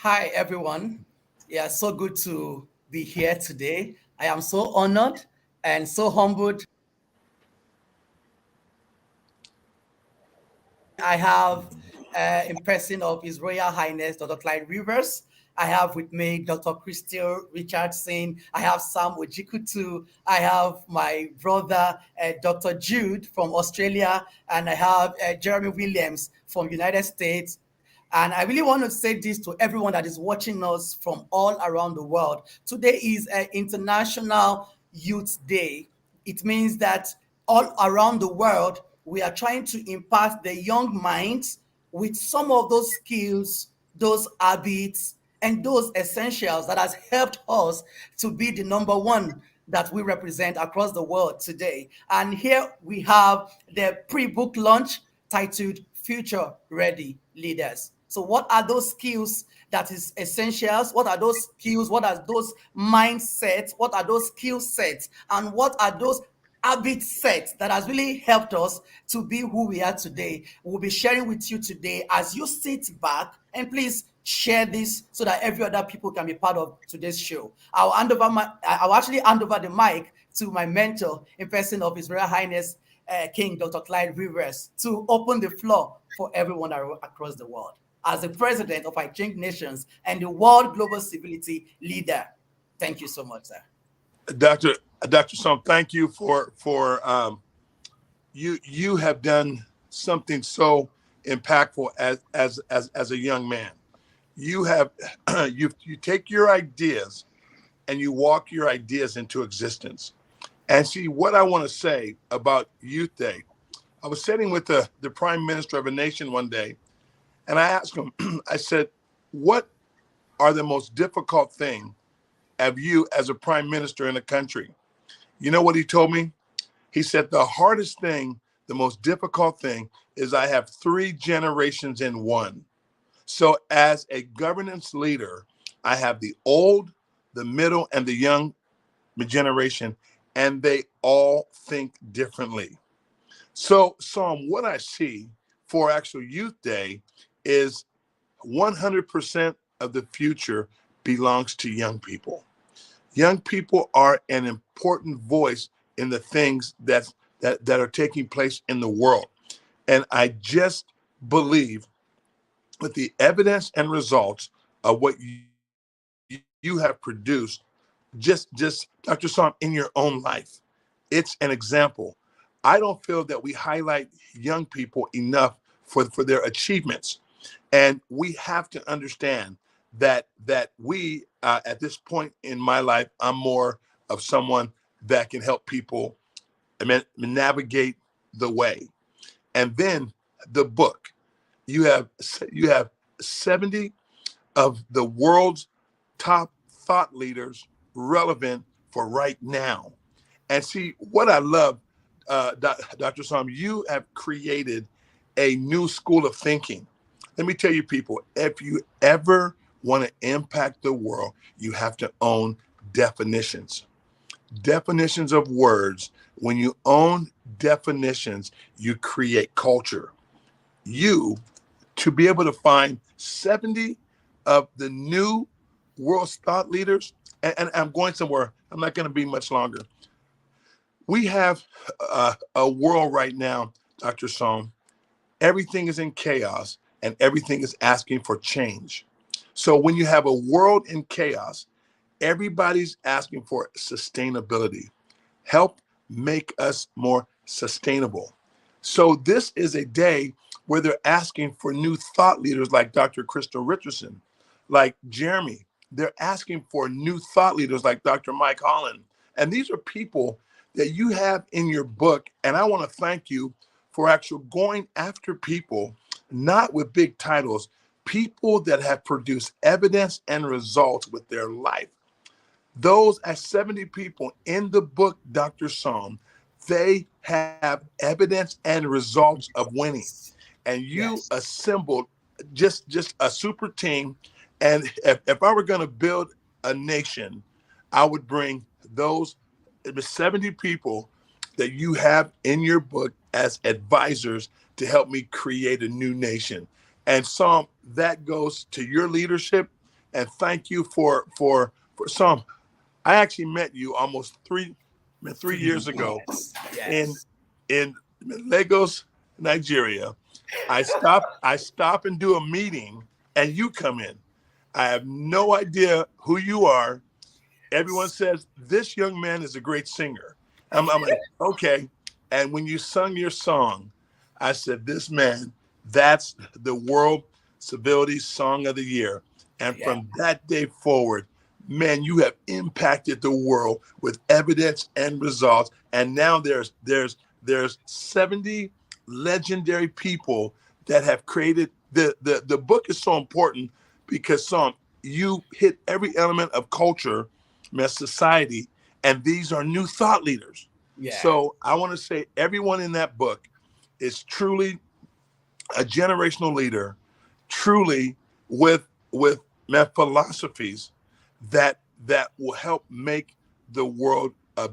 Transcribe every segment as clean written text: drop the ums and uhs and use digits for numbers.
Hi, everyone. Yeah, so good to be here today. I am so honored and so humbled. I have in person of His Royal Highness Dr. Clyde Rivers. I have with me Dr. Christian Richardson. I have Sam Ojikutu. I have my brother Dr. Jude from Australia, and I have Jeremy Williams from United States. And I really want to say this to everyone that is watching us from all around the world. Today is International Youth Day. It means that all around the world, we are trying to impact the young minds with some of those skills, those habits, and those essentials that has helped us to be the number one that we represent across the world today. And here we have the pre-book launch titled Future Ready Leaders. So what are those skills that is essentials? What are those skills? What are those mindsets? What are those skill sets? And what are those habit sets that has really helped us to be who we are today? We'll be sharing with you today as you sit back, and please share this so that every other people can be part of today's show. I'll actually hand over the mic to my mentor in person of His Royal Highness King Dr. Clyde Rivers to open the floor for everyone across the world as the president of I Change Nations and the World Global Civility Leader. Thank you so much, sir. Dr. Som, thank you for you have done something so impactful as a young man. You have you take your ideas and you walk your ideas into existence. And see what I want to say about Youth Day. I was sitting with the prime minister of a nation one day, and I asked him, I said, what are the most difficult thing of you as a prime minister in a country? You know what he told me? He said, the hardest thing, the most difficult thing is I have 3 generations in one. So as a governance leader, I have the old, the middle, and the young generation, and they all think differently. So, Psalm, what I see for actual Youth Day is 100% of the future belongs to young people. Young people are an important voice in the things that are taking place in the world. And I just believe with the evidence and results of what you have produced, just Dr. Sam, in your own life, it's an example. I don't feel that we highlight young people enough for their achievements. And we have to understand that we at this point in my life, I'm more of someone that can help people, I mean, navigate the way. And then the book, you have 70 of the world's top thought leaders relevant for right now. And see what I love, Dr. Sam, you have created a new school of thinking. Let me tell you, people, if you ever want to impact the world, you have to own definitions. Definitions of words. When you own definitions, you create culture. You, to be able to find 70 of the new world's thought leaders, and I'm going somewhere, I'm not going to be much longer. We have a world right now, Dr. Som, everything is in chaos and everything is asking for change. So when you have a world in chaos, everybody's asking for sustainability. Help make us more sustainable. So this is a day where they're asking for new thought leaders like Dr. Crystal Richardson, like Jeremy. They're asking for new thought leaders like Dr. Mike Holland. And these are people that you have in your book. And I want to thank you for actually going after people, not with big titles, people that have produced evidence and results with their life. Those are 70 people in the book, Dr. Psalm, they have evidence and results of winning. And you Yes. assembled just a super team. And if I were going to build a nation, I would bring those 70 people that you have in your book as advisors to help me create a new nation. And Psalm, that goes to your leadership. and thank you for some. I actually met you almost three years ago Yes, in yes. in Lagos, Nigeria. I stop and do a meeting, and you come in. I have no idea who you are. Everyone says this young man is a great singer. I'm like, okay. And when you sung your song, I said, this man, that's the World Civility Song of the Year. And Yeah, from that day forward, man, you have impacted the world with evidence and results. And now there's 70 legendary people that have created the book is so important because you hit every element of culture, society, and these are new thought leaders. yeah. So I want to say everyone in that book is truly a generational leader, truly with philosophies that will help make the world a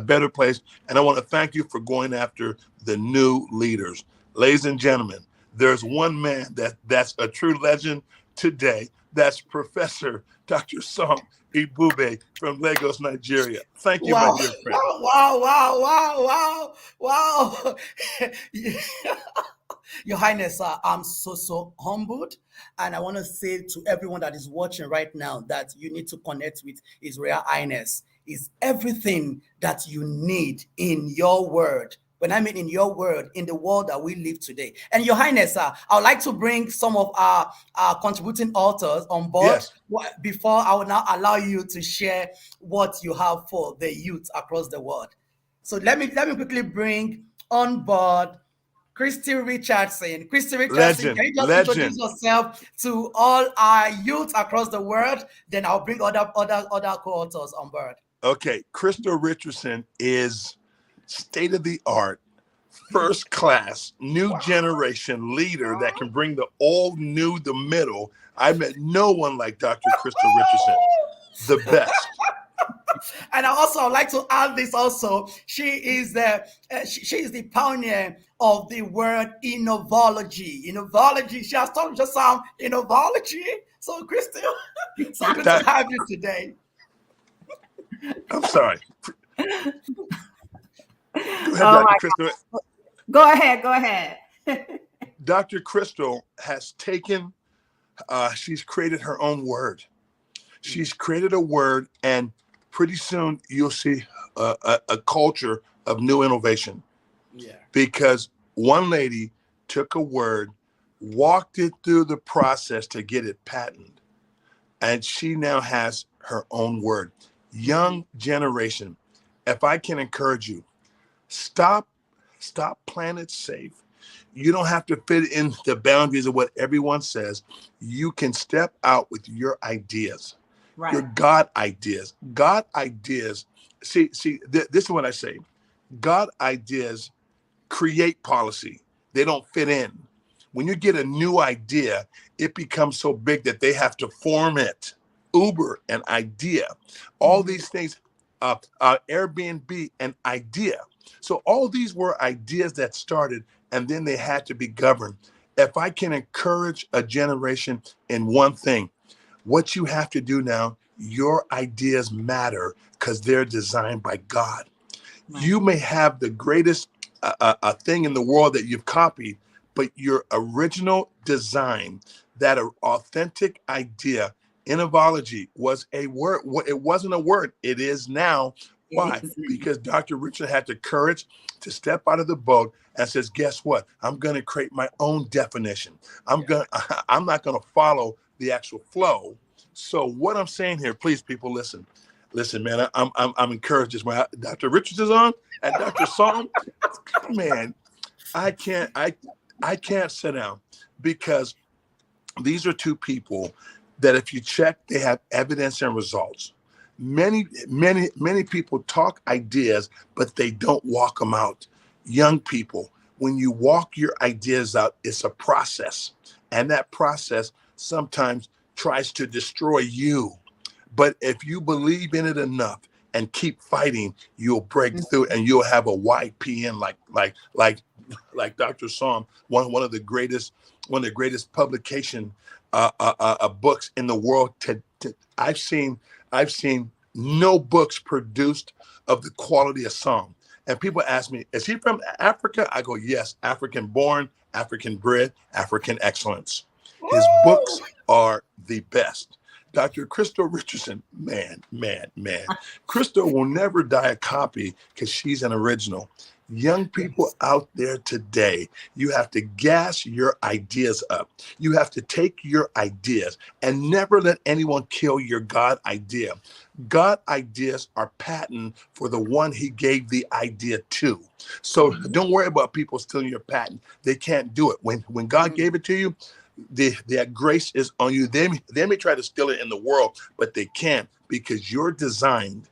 better place. And I want to thank you for going after the new leaders. Ladies and gentlemen, there's one man that's a true legend today. That's Professor Dr. Sam Ibube from Lagos, Nigeria. Thank you, my Wow, dear friend. wow, wow, wow, wow, wow. Your Highness, I'm so humbled. And I want to say to everyone that is watching right now that you need to connect with His Royal Highness. Is everything that you need in your word. When I mean in your word, in the world that we live today. And Your Highness, I would like to bring some of our contributing authors on board Yes, before I will now allow you to share what you have for the youth across the world. So let me quickly bring on board Christy Richardson. Christy Richardson, can legend, you just introduce legend. yourself to all our youth across the world? Then I'll bring other co-authors on board. Okay, Crystal Richardson is state of the art, first class, new generation leader that can bring the old, new, the middle. I met no one like Dr. Crystal Richardson, the best. And I also would like to add this also. She is the pioneer of the word innovology. Innovology. She has taught just some innovology. So, Christy, so good to That have you today. I'm sorry. Go ahead, Oh Dr. my Crystal. God. Go ahead. Go ahead. Dr. Crystal has taken, she's created her own word. She's created a word, and pretty soon you'll see a culture of new innovation Yeah. because one lady took a word, walked it through the process to get it patented, and she now has her own word. Mhm. Young generation, if I can encourage you, stop playing it safe. You don't have to fit in the boundaries of what everyone says. You can step out with your ideas, your Right. God ideas. God ideas. This is what I say. God ideas create policy. They don't fit in. When you get a new idea, it becomes so big that they have to form it. Uber, an idea. All Mhm. these things, Airbnb, an idea. So all these were ideas that started and then they had to be governed. If I can encourage a generation in one thing, what you have to do now, your ideas matter because they're designed by God. Right. You may have the greatest thing in the world that you've copied, but your original design, that authentic idea, innovology was a word. It wasn't a word. It is now. It Why? is now. Because Dr. Richard had the courage to step out of the boat and says, "Guess what? I'm going to create my own definition. I'm Yeah. going. I'm not going to follow the actual flow." So what I'm saying here, please, people, listen. Listen, man, I'm encouraged. Just when Dr. Richards is on and Dr. Psalm, man, I can't I can't sit down because these are two people that if you check, they have evidence and results. Many people talk ideas, but they don't walk them out. Young people, when you walk your ideas out, it's a process, and that process sometimes tries to destroy you. But if you believe in it enough and keep fighting, you'll break through and you'll have a YPN like like Dr. Psalm, one of the greatest publication books in the world. I've seen no books produced of the quality of Psalm. And people ask me, is he from Africa? I go, yes, African born, African bred, African excellence. His books are the best. Dr. Crystal Richardson, man. Crystal will never die a copy because she's an original. Young people out there today, you have to gas your ideas up. You have to take your ideas and never let anyone kill your God idea. God ideas are patent for the one he gave the idea to. So don't worry about people stealing your patent. They can't do it. When God gave it to you, that grace is on you. They may try to steal it in the world, but they can't, because you are designed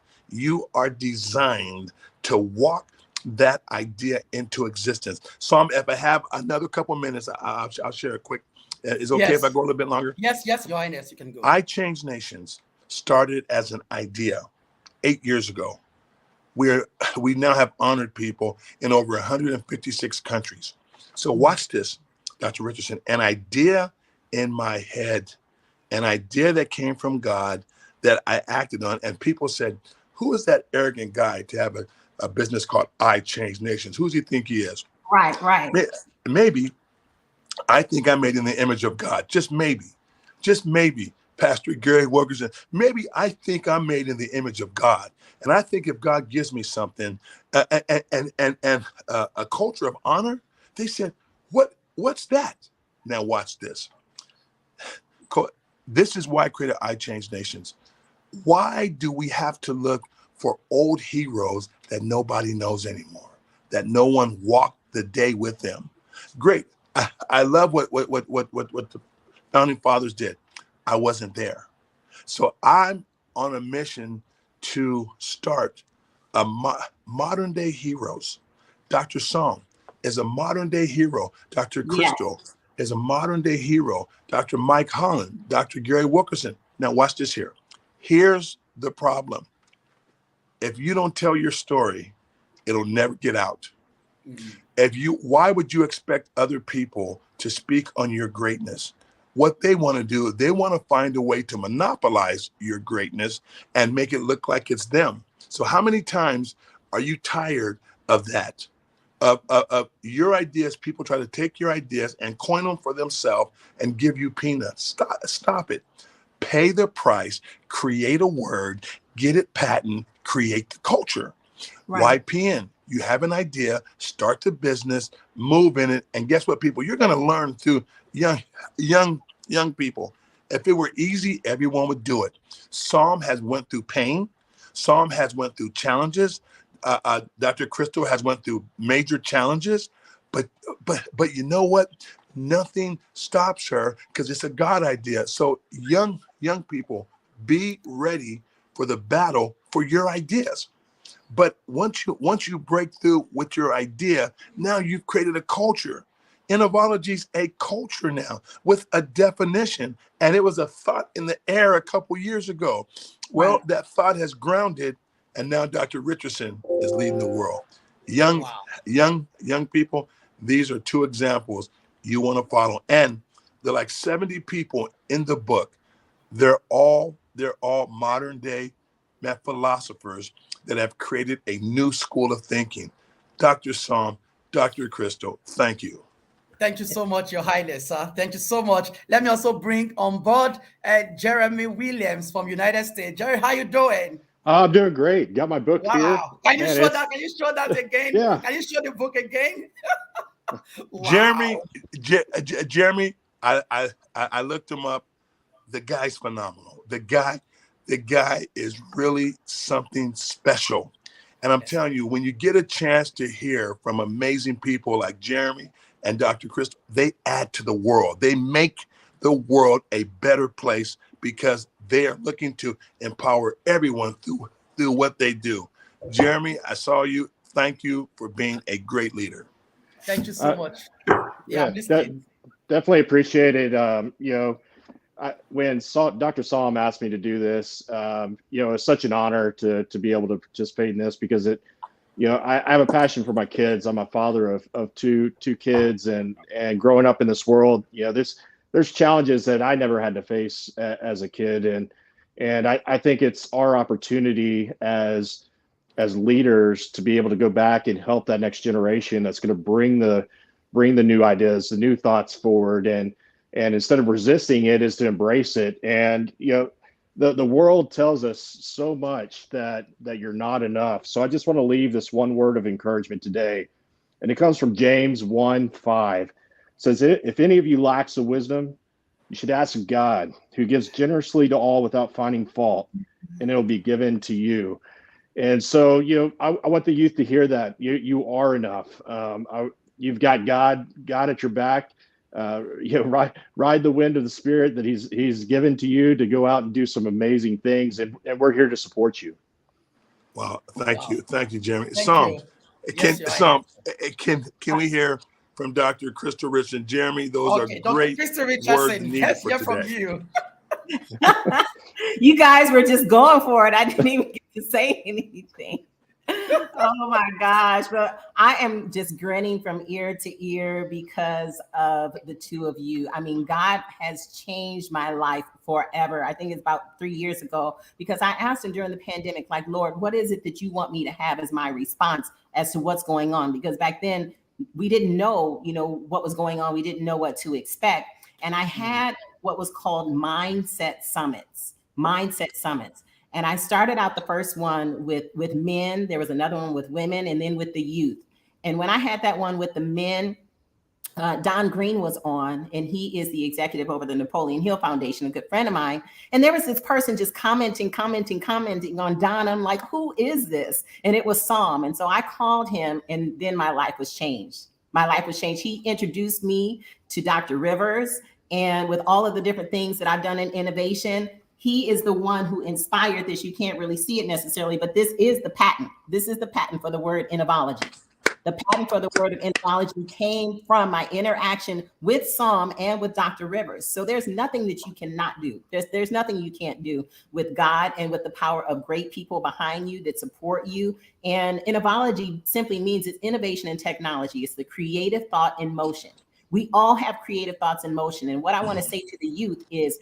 to walk that idea into existence. So if I have another couple minutes, I'll share a quick. Is it okay if I go a little bit longer? Yes, Your Highness, you can go. I Change Nations started as an idea 8 years ago. We now have honored people in over 156 countries. So watch this, Dr. Richardson. An idea in my head, an idea that came from God that I acted on, and people said, who is that arrogant guy to have a business called I Change Nations? Who does he think he is? Right. Maybe I think I'm made in the image of God. Just maybe, Pastor Gary Wilkerson, maybe I think I'm made in the image of God. And I think if God gives me something and a culture of honor, they said, what's that? Now watch this. This is why I created I Change Nations. Why do we have to look for old heroes that nobody knows anymore, that no one walked the day with them? Great. I love what the founding fathers did. I wasn't there. So I'm on a mission to start a modern day heroes. Dr. Song is a modern day hero. Dr. Crystal is a modern day hero. Dr. Mike Holland, Dr. Gary Wilkerson. Now watch this here. Here's the problem. If you don't tell your story, it'll never get out. Why would you expect other people to speak on your greatness? What they want to do, they want to find a way to monopolize your greatness and make it look like it's them. So how many times are you tired of that? Of your ideas, people try to take your ideas and coin them for themselves and give you peanuts. Stop it. Pay the price, create a word, get it patent, create the culture. Right. YPN, you have an idea, start the business, move in it, and guess what, people? You're going to learn through young people. If it were easy, everyone would do it. Psalm has went through pain. Psalm has went through challenges. Dr. Crystal has went through major challenges, but you know what? Nothing stops her because it's a God idea. So young people, be ready for the battle for your ideas. But once you break through with your idea, now you've created a culture. Innovology is a culture now with a definition, and it was a thought in the air a couple years ago. Well, that thought has grounded, and now Dr. Richardson is leading the world. Young people, these are two examples you want to follow. And they're like 70 people in the book. They're all modern day philosophers that have created a new school of thinking. Dr. Psalm, Dr. Crystal, thank you. Thank you so much, Your Highness, sir. Thank you so much. Let me also bring on board Jeremy Williams from United States. Jerry, how you doing? I'm doing great. Got my book here. Can you show that? Can you show that again? Yeah. Can you show the book again? Jeremy, I looked him up. The guy's phenomenal. The guy is really something special. And I'm telling you, when you get a chance to hear from amazing people like Jeremy and Dr. Crystal, they add to the world. They make the world a better place because they are looking to empower everyone through what they do. Jeremy, I saw you. Thank you for being a great leader. Thank you so much. Definitely appreciate it. When Dr. Psalm asked me to do this, it's such an honor to be able to participate in this because I have a passion for my kids. I'm a father of two kids, and growing up in this world, there's challenges that I never had to face as a kid, and I think it's our opportunity as leaders to be able to go back and help that next generation that's going to bring the new ideas, the new thoughts forward, and instead of resisting it, is to embrace it. And the world tells us so much that you're not enough. So I just want to leave this one word of encouragement today, and it comes from James 1:5. It says, if any of you lacks of wisdom, you should ask God, who gives generously to all without finding fault, and it'll be given to you. And so, I want the youth to hear that you are enough. You've got God at your back. Ride the wind of the Spirit that He's given to you to go out and do some amazing things, and we're here to support you. Wow, thank you, Jeremy. Thank Can we hear from Dr. Crystal Richardson? Jeremy, those are great Dr. words needed let's for hear today. from you. You guys were just going for it. I didn't even get to say anything. Oh my gosh. But I am just grinning from ear to ear because of the two of you. I mean, God has changed my life forever. I think it's about 3 years ago, because I asked him during the pandemic, like, Lord, what is it that you want me to have as my response as to what's going on? Because back then we didn't know, what was going on. We didn't know what to expect. And I had what was called mindset summits. And I started out the first one with men. There was another one with women, and then with the youth. And when I had that one with the men, Don Green was on, and he is the executive over the Napoleon Hill Foundation, a good friend of mine. And there was this person just commenting on Don. I'm like, who is this? And it was Psalm. And so I called him, and then my life was changed. He introduced me to Dr. Rivers, and with all of the different things that I've done in innovation, he is the one who inspired this. You can't really see it necessarily, but this is the patent. This is the patent for the word innovology. The patent for the word of innovology came from my interaction with Psalm and with Dr. Rivers. So there's nothing that you cannot do. There's nothing you can't do with God and with the power of great people behind you that support you. And innovology simply means it's innovation and technology. It's the creative thought in motion. We all have creative thoughts in motion. And what I want to say to the youth is,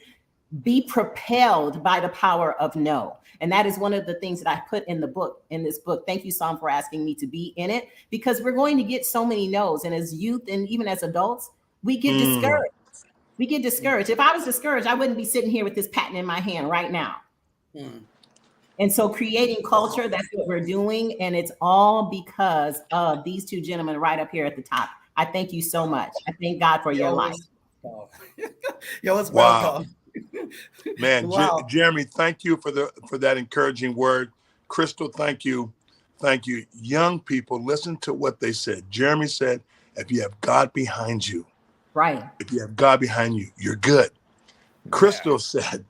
be propelled by the power of no. And that is one of the things that I put in this book. Thank you, Psalm, for asking me to be in it, because we're going to get so many no's. And as youth and even as adults, we get discouraged. If I was discouraged, I wouldn't be sitting here with this patent in my hand right now. And so creating culture, that's what we're doing. And it's all because of these two gentlemen right up here at the top. I thank you so much. I thank God for your life. You're always welcome. Man, Jeremy, thank you for that encouraging word. Crystal, thank you. Young people, listen to what they said. Jeremy said, if you have God behind you, right? If you have God behind you, you're good. Crystal said,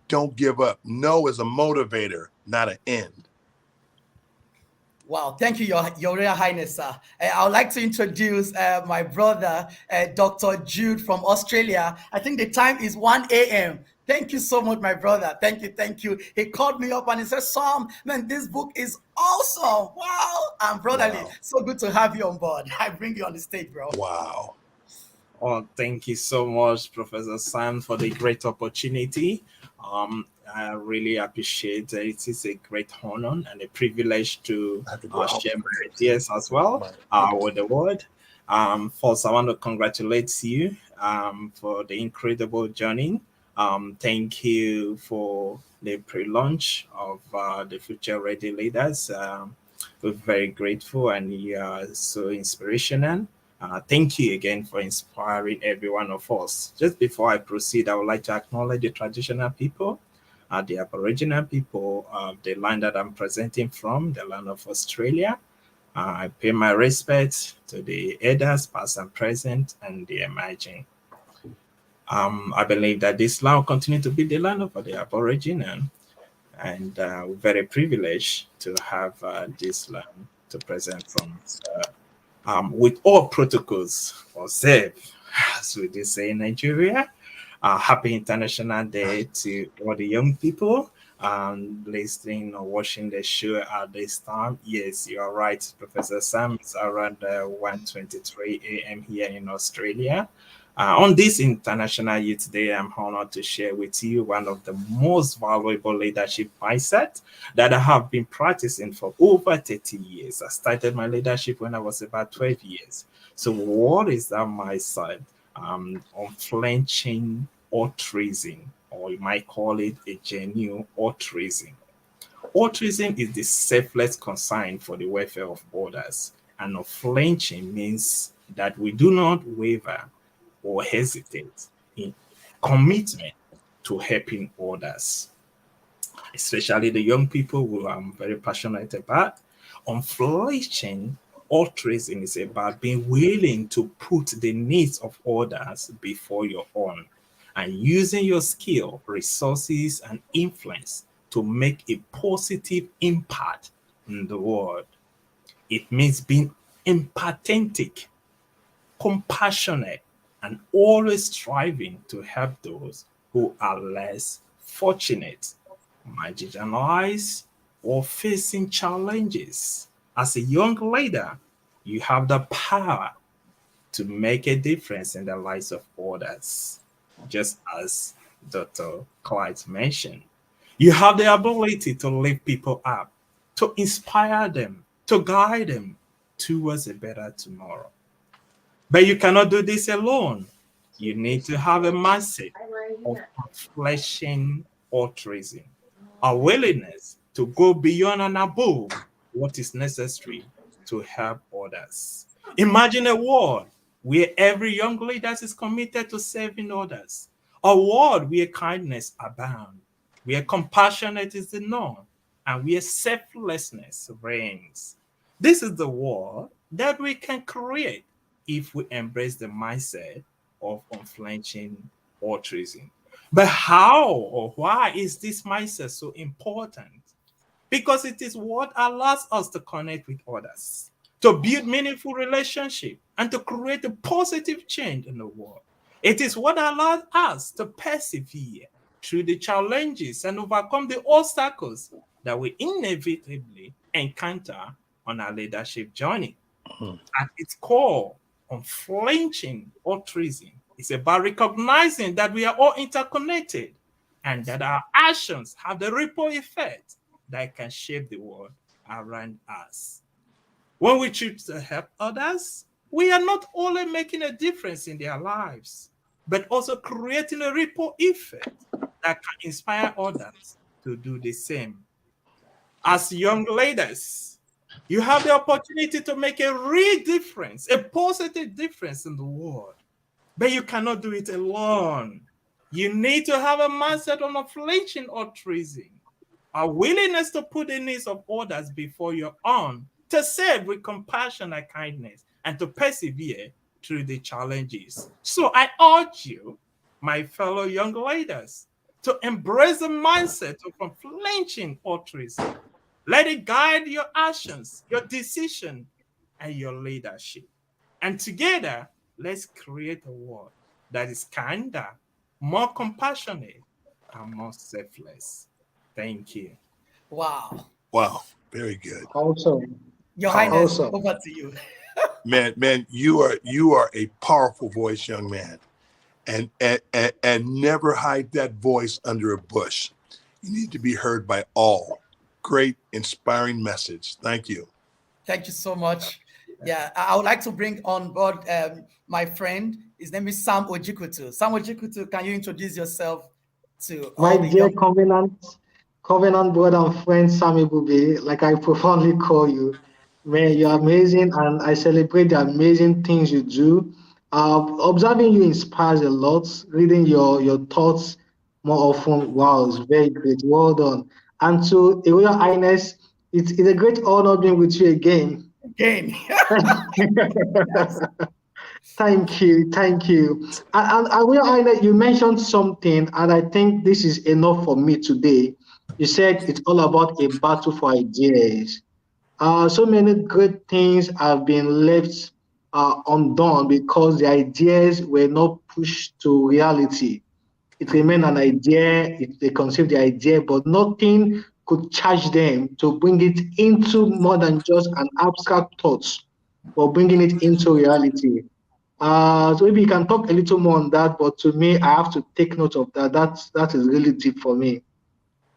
don't give up. No is a motivator, not an end. Wow, thank you, Your Royal Highness, sir. I would like to introduce my brother, Dr. Jude from Australia. I think the time is 1 a.m. Thank you so much, my brother. Thank you. He called me up and he said, Sam, man, this book is awesome. Wow. And brotherly, so good to have you on board. I bring you on the stage, bro. Wow. Oh, thank you so much, Professor Sam, for the great opportunity. I really appreciate it. It is a great honor and a privilege to share my ideas as well with the world. First, I want to congratulate you for the incredible journey. Thank you for the pre-launch of the Future Ready Leaders. We're very grateful, and you are so inspirational. Thank you again for inspiring every one of us. Just before I proceed, I would like to acknowledge the traditional people, the Aboriginal people of the land that I'm presenting from, the land of Australia. I pay my respects to the elders, past and present, and the emerging. I believe that this land will continue to be the land of the Aboriginal, and we're very privileged to have this land to present from. With all protocols observed, as we do say in Nigeria. Happy International Day to all the young people. listening or watching the show at this time. Yes, you are right, Professor Sam. It's around 1:23 a.m. here in Australia. On this International Youth Day, I'm honored to share with you one of the most valuable leadership mindset that I have been practicing for over 30 years. I started my leadership when I was about 12 years. So what is that mindset? Unflinching altruism, or you might call it a genuine altruism. Altruism is the selfless concern for the welfare of others, and unflinching means that we do not waver or hesitate in commitment to helping others, especially the young people who I'm very passionate about. Unflinching altruism is about being willing to put the needs of others before your own and using your skill, resources, and influence to make a positive impact in the world. It means being empathetic, compassionate, and always striving to help those who are less fortunate, marginalized, or facing challenges. As a young leader, you have the power to make a difference in the lives of others, just as Dr. Clyde mentioned. You have the ability to lift people up, to inspire them, to guide them towards a better tomorrow. But you cannot do this alone. You need to have a mindset of fleshing altruism, a willingness to go beyond and above what is necessary to help others. Imagine a world where every young leader is committed to serving others, a world where kindness abounds, where compassionate is the norm, and where selflessness reigns. This is the world that we can create if we embrace the mindset of unflinching altruism. But how or why is this mindset so important? Because it is what allows us to connect with others, to build meaningful relationships, and to create a positive change in the world. It is what allows us to persevere through the challenges and overcome the obstacles that we inevitably encounter on our leadership journey. Mhm. At its core, unflinching altruism is about recognizing that we are all interconnected and that our actions have the ripple effect that can shape the world around us. When we choose to help others, we are not only making a difference in their lives, but also creating a ripple effect that can inspire others to do the same. As young leaders, you have the opportunity to make a real difference, a positive difference in the world, but you cannot do it alone. You need to have a mindset of unflinching altruism, a willingness to put the needs of others before your own, to serve with compassion and kindness, and to persevere through the challenges. So I urge you, my fellow young leaders, to embrace the mindset of unflinching altruism. Let it guide your actions, your decision, and your leadership. And together, let's create a world that is kinder, more compassionate, and more selfless. Thank you. Wow. Wow, very good. Awesome. Your Powerful. Highness, Awesome. over to you. Man, you are a powerful voice, young man. And never hide that voice under a bush. You need to be heard by all. Great, inspiring message. Thank you. Thank you so much. Yeah, I would like to bring on board my friend. His name is Sam Ojikutu. Sam Ojikutu, can you introduce yourself to My all the dear young? covenant brother and friend Sammy Bube, like I profoundly call you, man, you're amazing, and I celebrate the amazing things you do. Observing you inspires a lot. Reading your thoughts more often, wow, it's very great. Well done. And to a Royal Highness, it's a great honor being with you again. Again? Yes. Thank you, thank you. And Will Islet, you mentioned something, and I think this is enough for me today. You said it's all about a battle for ideas. So many great things have been left undone because the ideas were not pushed to reality. it remained an idea. They conceived the idea, but nothing could charge them to bring it into more than just an abstract thoughts, but bringing it into reality. So maybe you can talk a little more on that, but to me, I have to take note of that. That is really deep for me.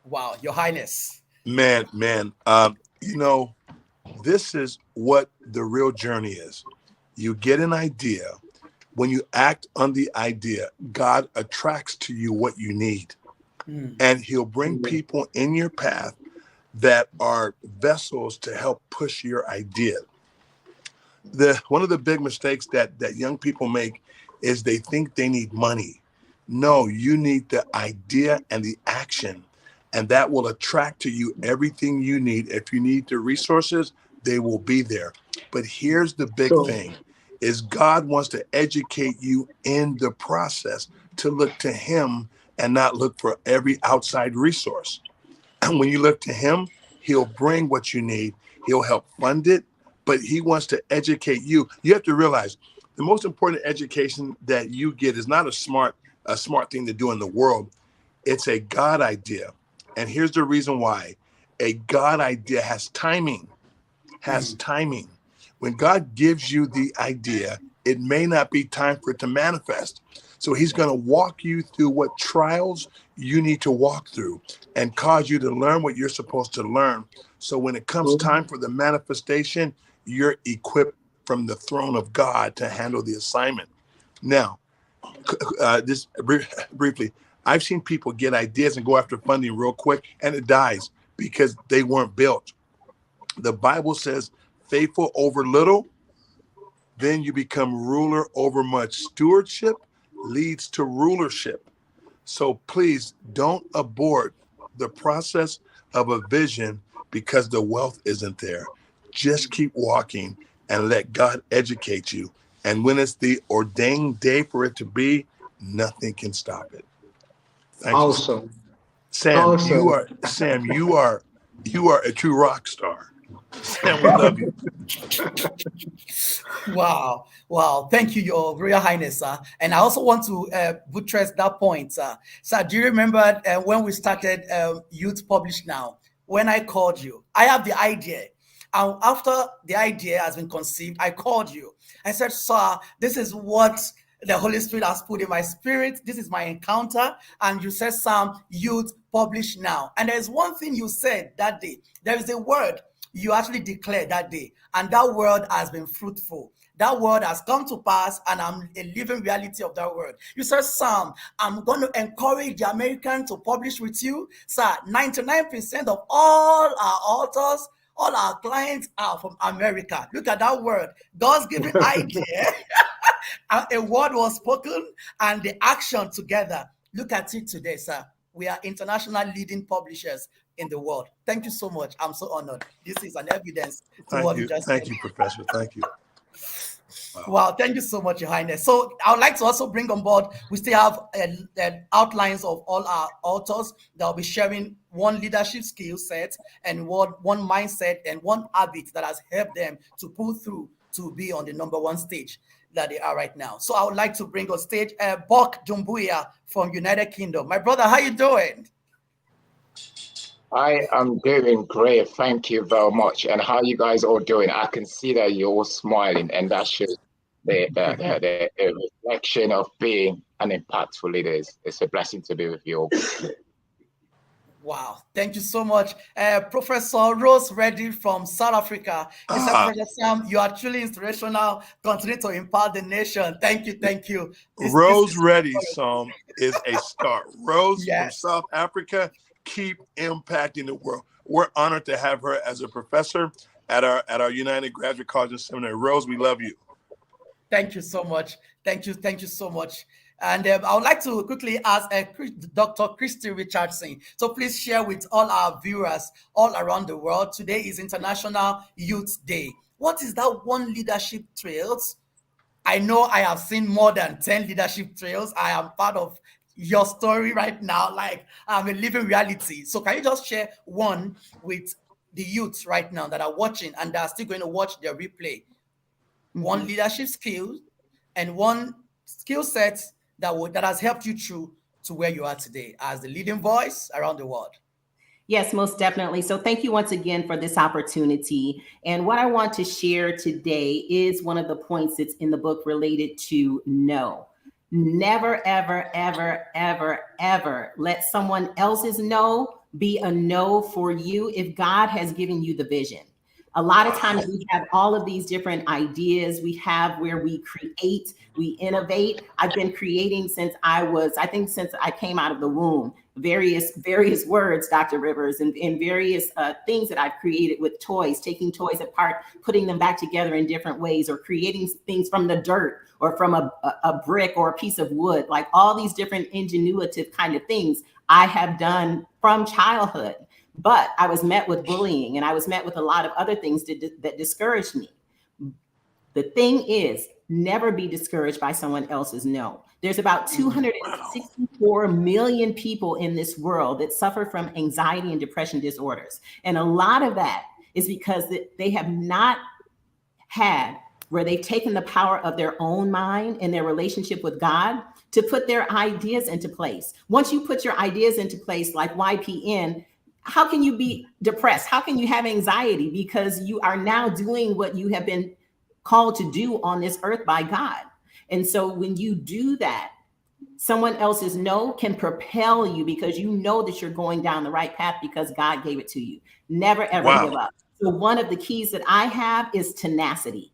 Wow, Your Highness. Man. You know, this is what the real journey is. You get an idea. When you act on the idea, God attracts to you what you need. And he'll bring people in your path that are vessels to help push your idea. One of the big mistakes that young people make is they think they need money. No, you need the idea and the action, and that will attract to you everything you need. If you need the resources, they will be there. But here's the big So, thing is God wants to educate you in the process to look to him and not look for every outside resource. And when you look to him, he'll bring what you need. He'll help fund it, but he wants to educate you. You have to realize the most important education that you get is not a smart thing to do in the world. It's a God idea. And here's the reason why. A God idea has timing. When God gives you the idea, it may not be time for it to manifest. So he's going to walk you through what trials you need to walk through and cause you to learn what you're supposed to learn. So when it comes time for the manifestation, you're equipped from the throne of God to handle the assignment. Now, just briefly, I've seen people get ideas and go after funding real quick, and it dies because they weren't built. The Bible says, faithful over little, then you become ruler over much. Stewardship leads to rulership. So please don't abort the process of a vision because the wealth isn't there. Just keep walking and let God educate you. And when it's the ordained day for it to be, nothing can stop it. Thank you. awesome. Sam, Awesome. you are a true rock star. Sam, we love you. Wow. Thank you, Your Royal Highness, sir. And I also want to buttress that point, sir. Sir, do you remember when we started Youth Publish Now? When I called you, I have the idea. And after the idea has been conceived, I called you. I said, sir, this is what the Holy Spirit has put in my spirit. This is my encounter. And you said, Sam, Youth Publish Now. And there's one thing you said that day. There is a word you actually declared that day, and that word has been fruitful. That word has come to pass, and I'm a living reality of that word. You said, Sam, I'm going to encourage the American to publish with you. Sir, 99% of all our authors, all our clients are from America. Look at that word. God's given idea. A word was spoken and the action together. Look at it today, sir. We are international leading publishers in the world. Thank you so much. I'm so honored. This is an evidence to what you just said. Thank you, Professor. Thank you. Wow, thank you so much, Your Highness. So I would like to also bring on board, we still have outlines of all our authors that will be sharing one leadership skill set and one mindset and one habit that has helped them to pull through to be on the #1 stage that they are right now. So I would like to bring on stage Bok Dumbuya from United Kingdom. My brother, how you doing? I am doing great. Thank you very much. And how you guys all doing? I can see that you're all smiling, and that shows the reflection of being an impactful leader. It's a blessing to be with you all. Wow, thank you so much. Professor Rose Reddy from South Africa. He said, Professor Sam, you are truly inspirational. Continue to impact the nation. Thank you. Rose Reddy, Sam, is a star. Rose Yes. from South Africa, keep impacting the world. We're honored to have her as a professor at our United Graduate College and Seminary. Rose, we love you. Thank you so much. Thank you so much. And I would like to quickly ask Dr. Christy Richardson. So please share with all our viewers all around the world. Today is International Youth Day. What is that one leadership trails? I know I have seen more than 10 leadership trails. I am part of your story right now. Like, I'm a living reality. So can you just share one with the youth right now that are watching and that are still going to watch the replay? One leadership skill and one skill set that has helped you through to where you are today as the leading voice around the world? Yes, most definitely. So thank you once again for this opportunity. And what I want to share today is one of the points that's in the book related to no. Never, ever, ever, ever, ever let someone else's no be a no for you if God has given you the vision. A lot of times we have all of these different ideas. We have where we create, we innovate. I've been creating since since I came out of the womb, various words, Dr. Rivers, and various things that I've created with toys, taking toys apart, putting them back together in different ways, or creating things from the dirt or from a brick or a piece of wood, like all these different ingenuitive kind of things I have done from childhood. But I was met with bullying, and I was met with a lot of other things that discouraged me. The thing is, never be discouraged by someone else's no. There's about 264 million people in this world that suffer from anxiety and depression disorders. And a lot of that is because they have not had where they've taken the power of their own mind and their relationship with God to put their ideas into place. Once you put your ideas into place, like YPN, how can you be depressed? How can you have anxiety? Because you are now doing what you have been called to do on this earth by God. And so when you do that, someone else's no can propel you because you know that you're going down the right path because God gave it to you. Never, ever give up. So one of the keys that I have is tenacity.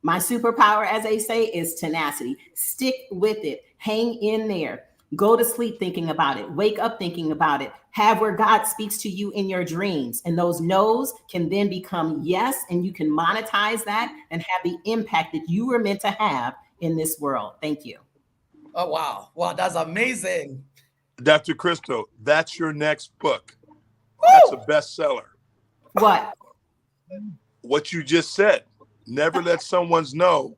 My superpower, as they say, is tenacity. Stick with it. Hang in there. Go to sleep thinking about it. Wake up thinking about it. Have where God speaks to you in your dreams. And those no's can then become yes, and you can monetize that and have the impact that you were meant to have in this world. Thank you. Oh, wow. Wow, that's amazing. Dr. Crystal, that's your next book. That's a bestseller. What? What you just said. Never let someone's know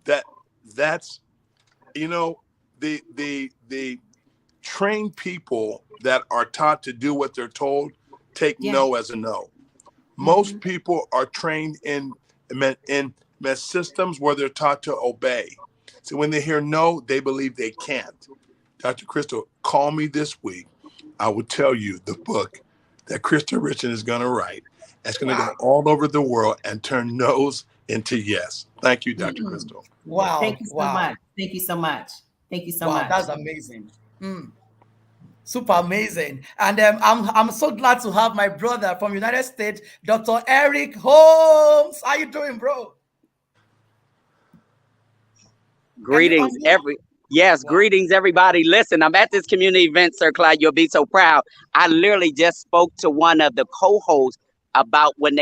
that's, the trained people that are taught to do what they're told take no as a no. Most people are trained in systems where they're taught to obey. So when they hear no, they believe they can't. Dr. Crystal, call me this week. I will tell you the book that Crystal Richard is going to write. It's going to go all over the world and turn no's into yes. Thank you, Dr. Crystal. Wow. Thank you so much. Thank you so much. Thank you so much. That's amazing. Super amazing. And I'm so glad to have my brother from United States, Dr. Eric Holmes. How you doing, bro? Greetings, greetings, everybody. Listen, I'm at this community event, Sir Clyde. You'll be so proud. I literally just spoke to one of the co-hosts about when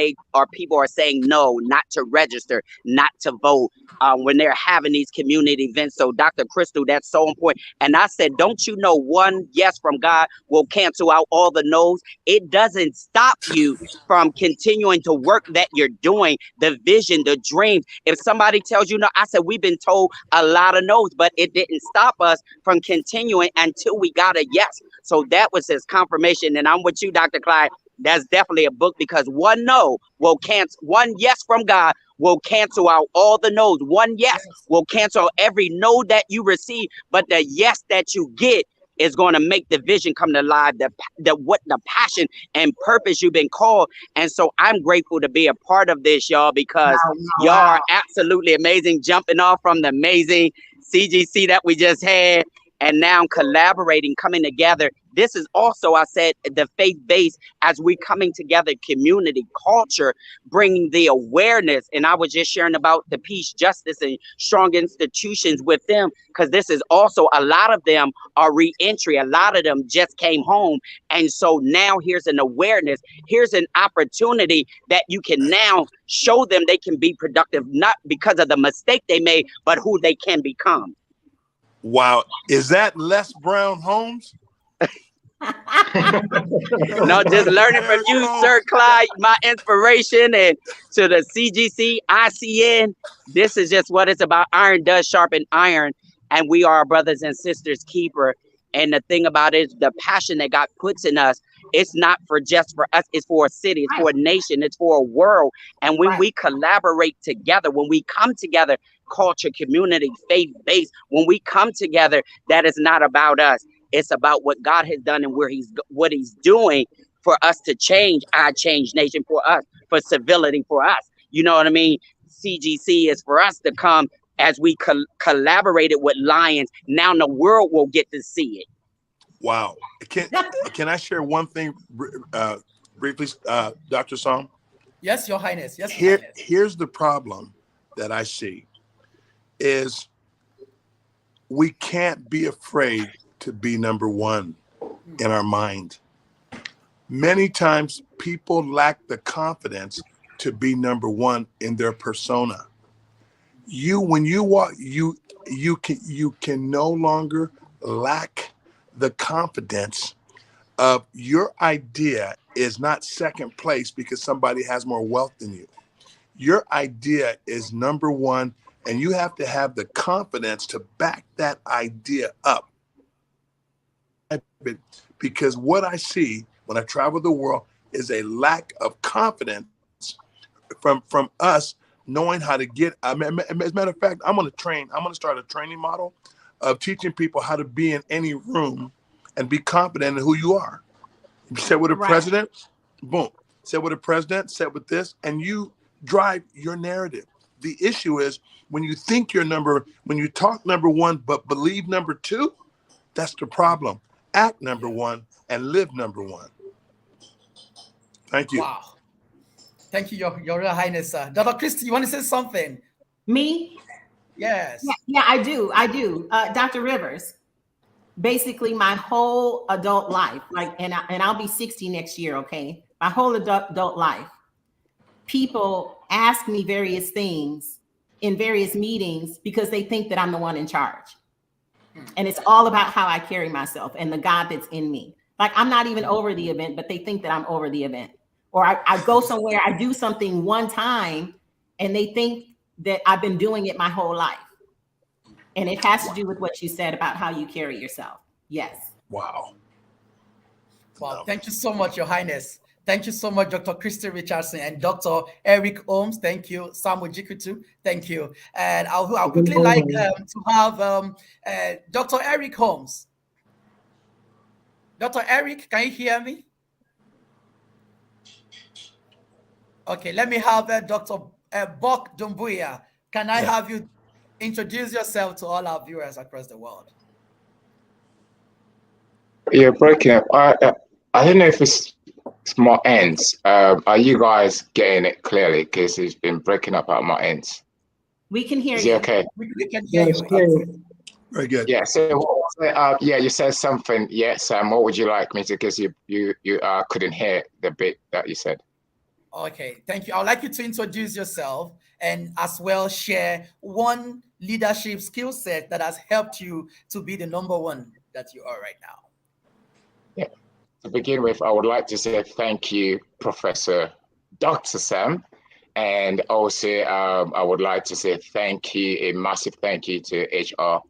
people are saying no, not to register, not to vote, when they're having these community events. So Dr. Crystal, that's so important. And I said, don't you know one yes from God will cancel out all the no's? It doesn't stop you from continuing to work that you're doing, the vision, the dreams. If somebody tells you no, I said, we've been told a lot of no's, but it didn't stop us from continuing until we got a yes. So that was his confirmation. And I'm with you, Dr. Clyde. That's definitely a book, because one no will cancel, one yes from God will cancel out all the no's. One yes will cancel every no that you receive, but the yes that you get is going to make the vision come to life, the passion and purpose you've been called. And so I'm grateful to be a part of this, y'all, because y'all are absolutely amazing, jumping off from the amazing CGC that we just had. And now collaborating, coming together. This is also, I said, the faith-based, as we coming together, community, culture, bringing the awareness. And I was just sharing about the peace, justice, and strong institutions with them, because this is also, a lot of them are re-entry. A lot of them just came home. And so now here's an awareness. Here's an opportunity that you can now show them they can be productive, not because of the mistake they made, but who they can become. Wow. Is that Les Brown Holmes? No, just learning from you, Sir Clyde, my inspiration, and to the CGC, ICN. This is just what it's about. Iron does sharpen iron, and we are our brothers and sisters keeper. And the thing about it is the passion that God puts in us, it's not for just for us, it's for a city, it's for a nation, it's for a world. And when we collaborate together, when we come together, culture, community, faith-based, when we come together, that is not about us. It's about what God has done and what he's doing for us to change our change nation, for us, for civility for us. You know what I mean? CGC is for us to come as we collaborated with Lions. Now the world will get to see it. Wow. Can I share one thing briefly, Dr. Song? Yes, Your Highness. Yes, Your Highness. Here's the problem that I see is we can't be afraid to be number one in our mind. Many times people lack the confidence to be number one in their persona. When you walk, you can no longer lack the confidence of your idea is not second place because somebody has more wealth than you. Your idea is number one, and you have to have the confidence to back that idea up. Because what I see when I travel the world is a lack of confidence from us knowing how to get. As a matter of fact, I'm going to start a training model of teaching people how to be in any room and be confident in who you are. You sit with a president, boom. Sit with a president, sit with this, and you drive your narrative. The issue is when you think when you talk number one, but believe number two, that's the problem. Act number one and live number one. Thank you. Wow. Thank you, Your Royal Highness. Dr. Christie, you want to say something? Me? Yes. Yeah, I do. Dr. Rivers, basically my whole adult life, and I'll be 60 next year, okay? My whole adult life, people ask me various things in various meetings because they think that I'm the one in charge. And it's all about how I carry myself and the God that's in me. Like, I'm not even over the event, but they think that I'm over the event. Or I go somewhere, I do something one time, and they think that I've been doing it my whole life. And it has to do with what you said about how you carry yourself. Yes. Wow. Wow. Thank you so much, Your Highness. Thank you so much, Dr. Christy Richardson and Dr. Eric Holmes. Thank you. Samuel Jikutu. Thank you. And I'll quickly like to have Dr. Eric Holmes. Dr. Eric, can you hear me? Okay, let me have Dr. Bok Dumbuya. Can I have you introduce yourself to all our viewers across the world? You're breaking up. I don't know if it's my ends. Are you guys getting it clearly? Because it's been breaking up at my ends. We can hear Is you. it okay? We can hear you. Very good. Yeah. So, you said something. Yes, Sam. What would you like me to? Because you couldn't hear the bit that you said. Okay, thank you. I would like you to introduce yourself and as well share one leadership skill set that has helped you to be the number one that you are right now. Yeah. To begin with, I would like to say thank you, Professor Dr. Sam. And also, I would like to say thank you, a massive thank you to HR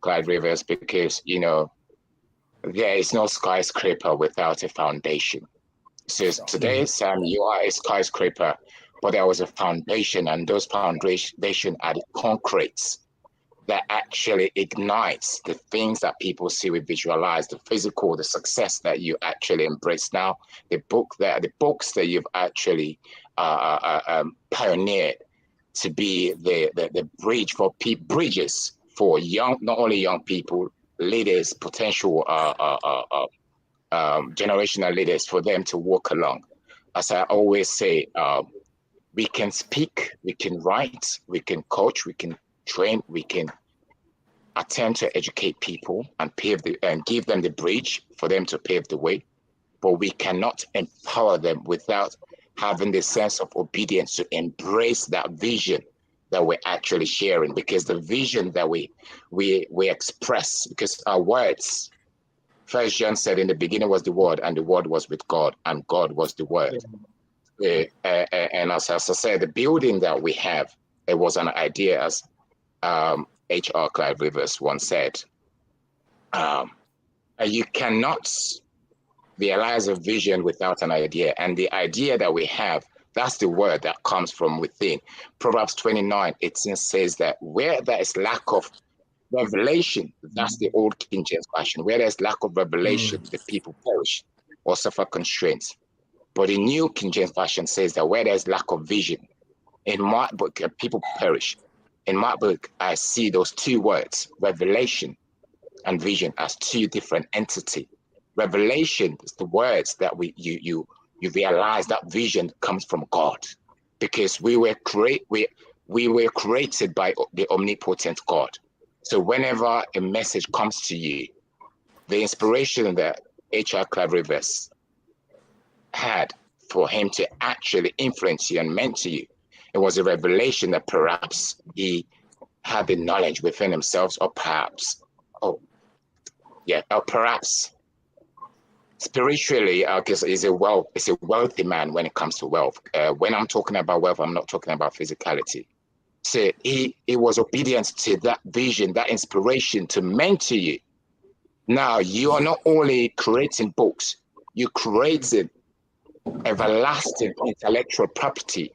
Clyde Rivers, because, there is no skyscraper without a foundation. So today, Sam, you are a skyscraper, but there was a foundation, and those foundation are the concretes that actually ignites the things that people see, we visualize, the physical, the success that you actually embrace now, the books that you've actually pioneered to be the bridge for bridges for not only young people, leaders, potential generational leaders, for them to walk along. As I always say, we can speak, we can write, we can coach, we can train, we can attempt to educate people and give them the bridge for them to pave the way, but we cannot empower them without having the sense of obedience to embrace that vision that we're actually sharing, because the vision that we express, because our words, First John said, in the beginning was the Word, and the Word was with God, and God was the Word. And as I said, the building that we have, it was an idea, as H.R. Clyde Rivers once said. You cannot realize a vision without an idea, and the idea that we have, that's the word that comes from within. Proverbs 29:18 says that where there is lack of Revelation, that's the old King James Version. Where there's lack of revelation, the people perish or suffer constraints. But the New King James Version says that where there's lack of vision, in my book, people perish. In my book, I see those two words, revelation and vision, as two different entities. Revelation is the words that you realize that vision comes from God, because we were created by the omnipotent God. So whenever a message comes to you, the inspiration that H.R. Clive Rivers had for him to actually influence you and mentor you, it was a revelation that perhaps he had the knowledge within himself, or perhaps, spiritually, because he's a wealthy man when it comes to wealth. When I'm talking about wealth, I'm not talking about physicality. So he was obedient to that vision, that inspiration to mentor you. Now you are not only creating books, you created everlasting intellectual properties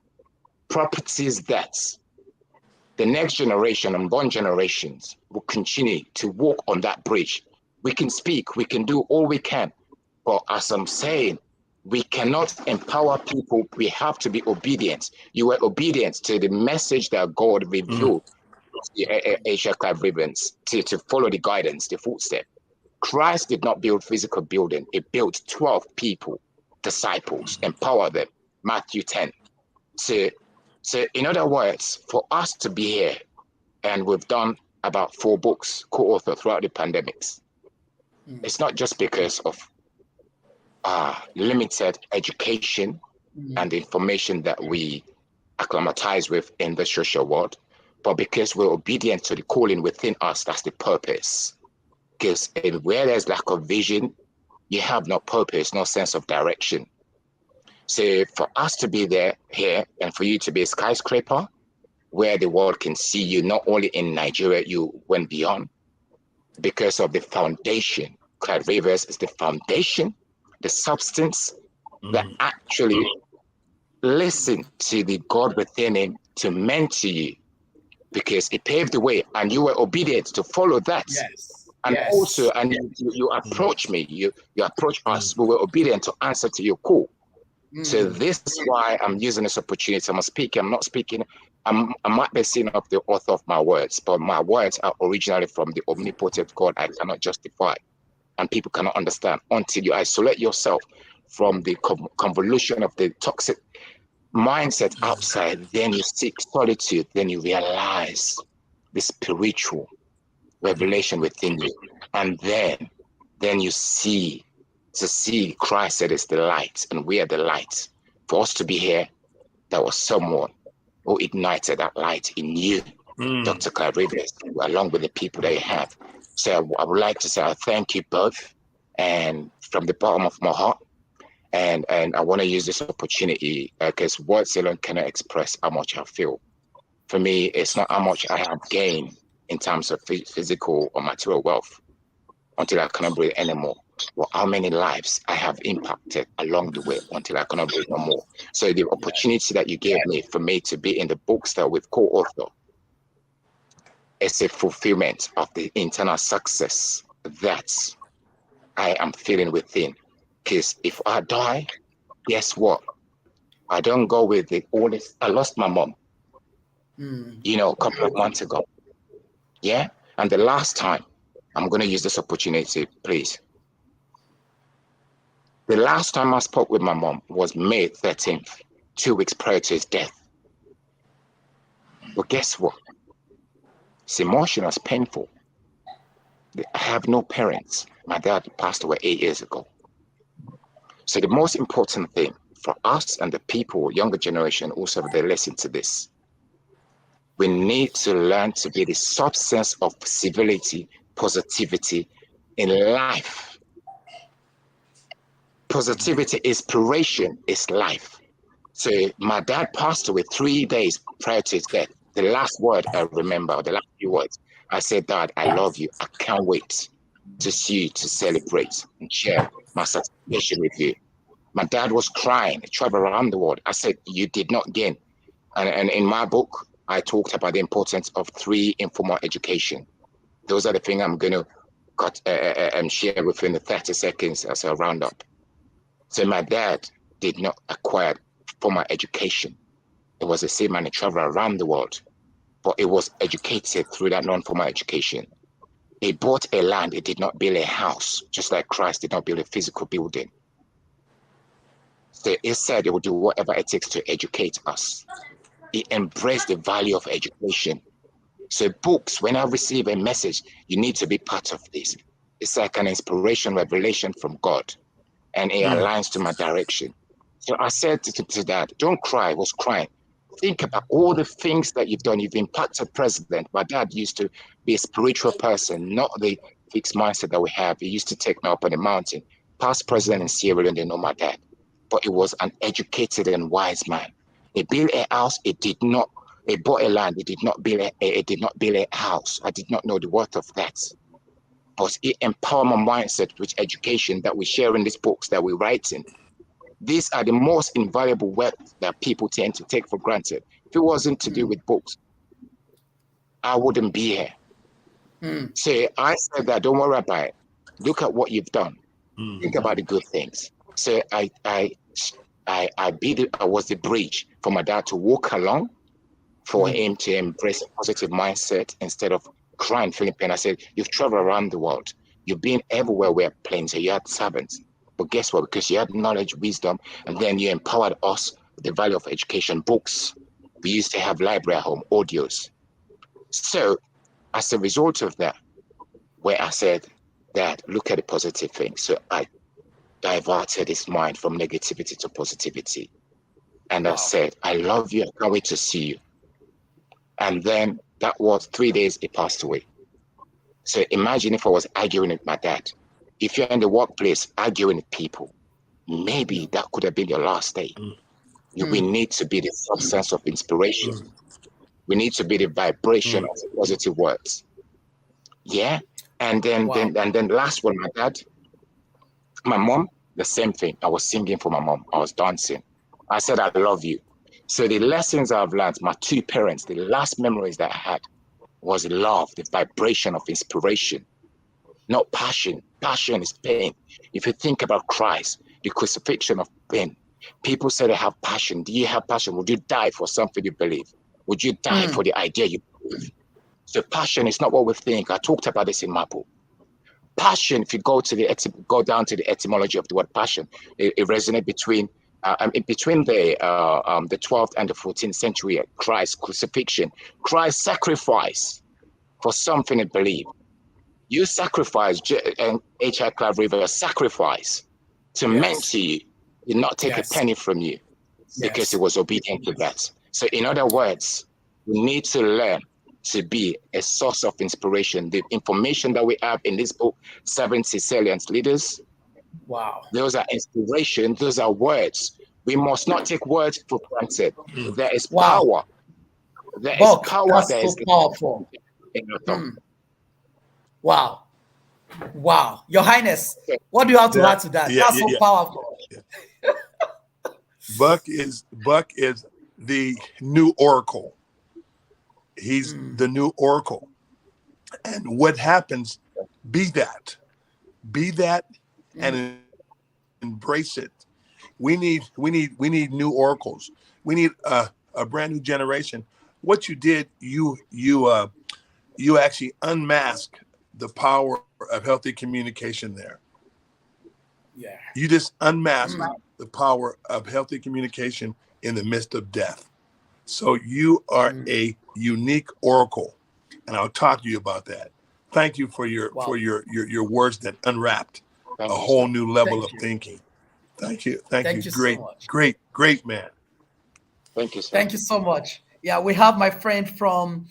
that the next generation, unborn generations, will continue to walk on that bridge. We can speak, we can do all we can, but as I'm saying, we cannot empower people. We have to be obedient. You were obedient to the message that God revealed to H.R. Clive Rivers to follow the guidance, the footstep. Christ did not build physical building. He built 12 people, disciples, empower them. Matthew 10. So in other words, for us to be here, and we've done about 4 books co-author throughout the pandemics, it's not just because of limited education and the information that we acclimatize with in the social world, but because we're obedient to the calling within us. That's the purpose. Because where there's lack of vision, you have no purpose, no sense of direction. So for us to be here, and for you to be a skyscraper where the world can see you, not only in Nigeria, you went beyond because of the foundation. Clive Rivers is the foundation, the substance that actually listen to the God within him to mentor you, because it paved the way and you were obedient to follow that. Yes. And also, and you approach me, you approach us, we were obedient to answer to your call. So this is why I'm using this opportunity. I'm not speaking. I might be seen of the author of my words, but my words are originally from the omnipotent God. I cannot justify, and people cannot understand until you isolate yourself from the convolution of the toxic mindset outside. Then you seek solitude. Then you realize the spiritual revelation within you, and then you see Christ said is the light, and we are the light. For us to be here, there was someone who ignited that light in you, Dr. Clive Rivers, along with the people that you have. So I would like to say I thank you both, and from the bottom of my heart. And I want to use this opportunity because words alone cannot express how much I feel. For me, it's not how much I have gained in terms of physical or material wealth until I cannot breathe anymore. Well, how many lives I have impacted along the way until I cannot breathe no more. So the opportunity that you gave me for me to be in the books that we've co-authored is a fulfillment of the internal success that I am feeling within. Because if I die, guess what? I don't go with the oldest. I lost my mom, a couple of months ago. Yeah. And the last time, I'm going to use this opportunity, please. The last time I spoke with my mom was May 13th, 2 weeks prior to his death. But guess what? It's emotional, it's painful. I have no parents. My dad passed away 8 years ago. So the most important thing for us and the people, younger generation, also they listen to this. We need to learn to be the substance of civility, positivity in life. Positivity, inspiration is life. So my dad passed away 3 days prior to his death. The last word I remember, the last few words, I said, Dad, I love you. I can't wait to see you, to celebrate and share my satisfaction with you. My dad was crying, he traveled around the world. I said, you did not gain. And in my book, I talked about the importance of 3 informal education. Those are the things I'm going to share within the 30 seconds as a roundup. So my dad did not acquire formal education. He was a seaman and traveler around the world, but he was educated through that non-formal education. He bought a land, he did not build a house, just like Christ did not build a physical building. So he said he would do whatever it takes to educate us. He embraced the value of education. So books, when I receive a message, you need to be part of this. It's like an inspiration, revelation from God, and it aligns to my direction. So I said to Dad, don't cry. I was crying. Think about all the things that you've done. You've impacted president. My dad used to be a spiritual person, not the fixed mindset that we have. He used to take me up on the mountain. Past president in Sierra Leone, they know my dad. But he was an educated and wise man. He built a house. He bought a land. He did not build a house. I did not know the worth of that. But it empowered my mindset with education that we share in these books that we're writing. These are the most invaluable wealth that people tend to take for granted. If it wasn't to do with books, I wouldn't be here. So I said that, don't worry about it. Look at what you've done. Think about the good things. So I was the bridge for my dad to walk along, for him to embrace a positive mindset instead of crying, feeling pain. I said, you've traveled around the world. You've been everywhere where planes are. You had servants. But guess what? Because you had knowledge, wisdom, and then you empowered us with the value of education, books. We used to have library at home, audios. So as a result of that, where I said, Dad, look at the positive things. So I diverted his mind from negativity to positivity. And I said, I love you. I can't wait to see you. And then that was 3 days, he passed away. So imagine if I was arguing with my dad. If you're in the workplace arguing with people, maybe that could have been your last day. We need to be the substance of inspiration. We need to be the vibration of the positive words. Yeah. And then then last one, my mom, the same thing. I was singing for my mom. I was dancing. I said, I love you. So the lessons I've learned, my two parents, the last memories that I had was love, the vibration of inspiration, not passion. Passion is pain. If you think about Christ, the crucifixion of pain, people say they have passion. Do you have passion? Would you die for something you believe? Would you die for the idea you believe? So passion is not what we think. I talked about this in my book. Passion, if you go down to the etymology of the word passion, it resonates between the 12th and the 14th century. Christ's crucifixion, Christ's sacrifice for something to believe. You sacrifice, and H.I. Clive River sacrifice to mentor you, did not take a penny from you because he was obedient to that. So in other words, we need to learn to be a source of inspiration. The information that we have in this book, 7 Sicilian Leaders, those are inspiration, those are words. We must not take words for granted. There is power. There is power. There is powerful. Wow. Your Highness, what do you have to add to that? That's so powerful. Buck is the new oracle. He's the new oracle. And what happens, be that and embrace it. We need new oracles. We need a brand new generation. What you did, you actually unmasked the power of healthy communication there. Yeah. You just unmasked the power of healthy communication in the midst of death. So you are a unique oracle, and I'll talk to you about that. Thank you for your words that unwrapped a whole new level of thinking. Thank you. Thank you. Great, so much. Great man. Thank you, sir. Thank you so much. Yeah, we have my friend from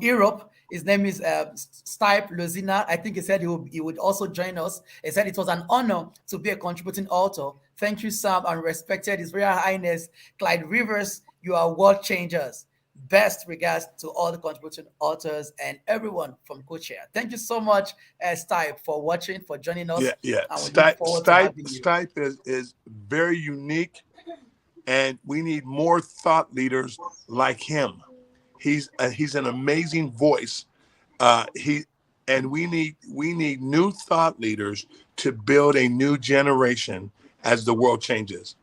Europe. His name is Stipe Lozina. I think he said he would also join us. He said it was an honor to be a contributing author. Thank you, Sam, and respected His Royal Highness Clyde Rivers. You are world changers. Best regards to all the contributing authors and everyone from Co-Chair. Thank you so much, Stipe, for watching, for joining us. Yeah. Stipe is very unique, and we need more thought leaders like him. He's an amazing voice, He and we need new thought leaders to build a new generation as the world changes.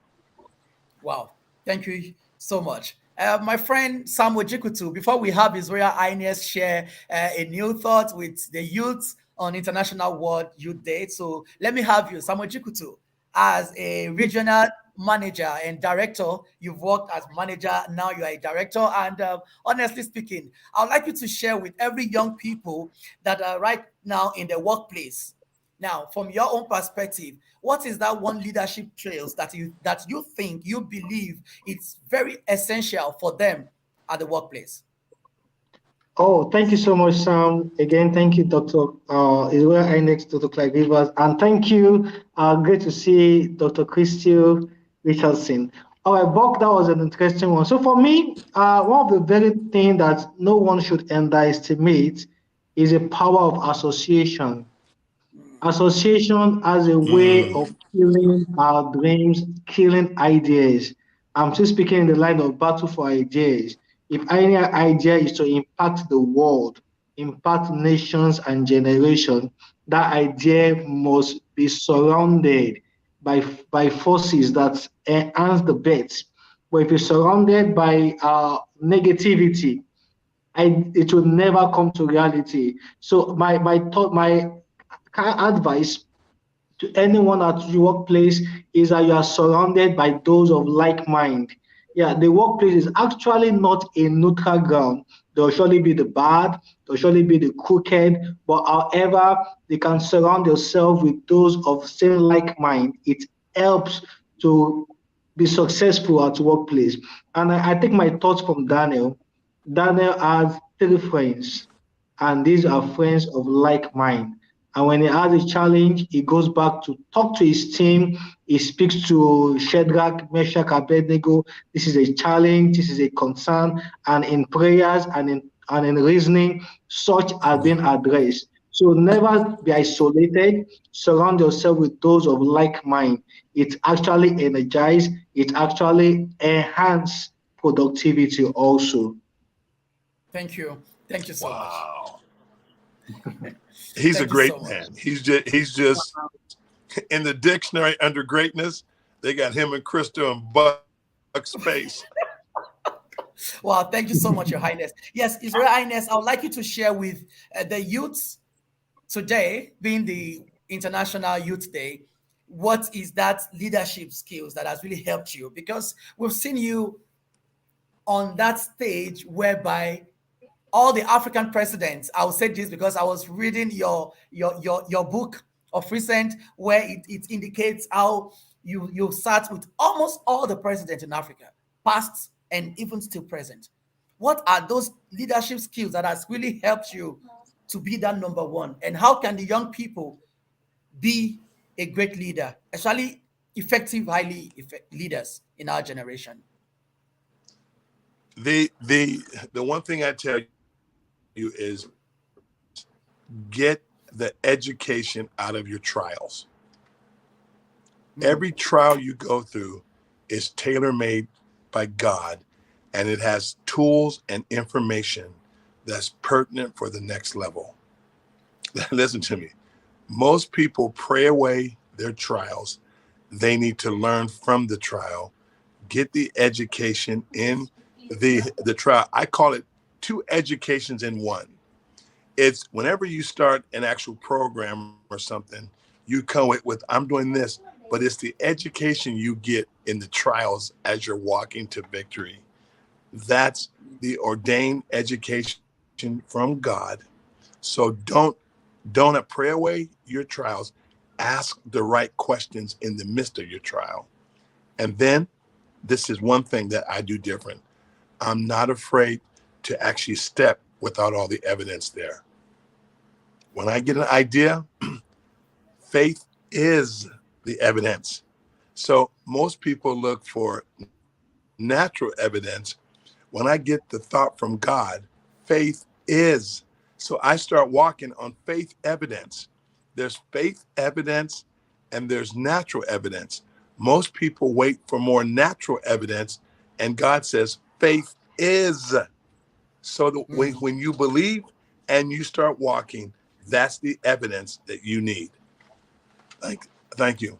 Wow. Thank you so much. My friend Samuel Jikutu, before we have His Royal Highness share a new thought with the youth on International World Youth Day. So let me have you, Samuel Jikutu, as a regional manager and director. You've worked as manager, now you are a director. And honestly speaking, I would like you to share with every young people that are right now in the workplace. Now, from your own perspective, what is that one leadership trails that you think you believe it's very essential for them at the workplace? Oh, thank you so much, Sam. Again, thank you, Dr. Israel Inex, Dr. Clyde Rivers, and thank you. Great to see Dr. Christy Richardson. All right, Buck, that was an interesting one. So for me, one of the very things that no one should underestimate is the power of association. Association as a way Mm. of killing our dreams, killing ideas. I'm still speaking in the line of battle for ideas. If any idea is to impact the world, impact nations and generations, that idea must be surrounded by forces that enhance the bet. But if it's surrounded by negativity, it will never come to reality. So my advice to anyone at your workplace is that you are surrounded by those of like mind. Yeah, the workplace is actually not a neutral ground. There will surely be the bad, there will surely be the crooked, but however, they can surround yourself with those of same like mind. It helps to be successful at workplace. And I take my thoughts from Daniel. Daniel has three friends, and these are friends of like mind. And when he has a challenge, he goes back to talk to his team. He speaks to Shadrach, Meshach, Abednego. This is a challenge. This is a concern. And in prayers and in reasoning, such are being addressed. So never be isolated. Surround yourself with those of like mind. It actually energize. It actually enhance productivity also. Thank you. Thank you so much. Wow. He's a Thank you so great much. man. He's just in the dictionary under greatness. They got him and Crystal and Buck's face. Wow, thank you so much, Your Highness. Yes, His Royal Highness, I would like you to share with the youths today, being the International Youth Day, what is that leadership skills that has really helped you? Because we've seen you on that stage whereby all the African presidents, I will say this because I was reading your book of recent where it indicates how you sat with almost all the presidents in Africa, past and even still present. What are those leadership skills that has really helped you to be that number one? And how can the young people be a great leader, especially effective, leaders in our generation? The one thing I tell you is get the education out of your trials. Every trial you go through is tailor-made by God, and it has tools and information that's pertinent for the next level. Listen to me. Most people pray away their trials. They need to learn from the trial, get the education in the trial. I call it two educations in one. It's whenever you start an actual program or something, you come with I'm doing this, but it's the education you get in the trials as you're walking to victory. That's the ordained education from God. So don't pray away your trials. Ask the right questions in the midst of your trial. And then this is one thing that I do different. I'm not afraid to actually step without all the evidence there. When I get an idea, faith is the evidence. So most people look for natural evidence. When I get the thought from God, faith is. So I start walking on faith evidence. There's faith evidence and there's natural evidence. Most people wait for more natural evidence, and God says faith is. So when you believe, and you start walking, that's the evidence that you need. Thank you.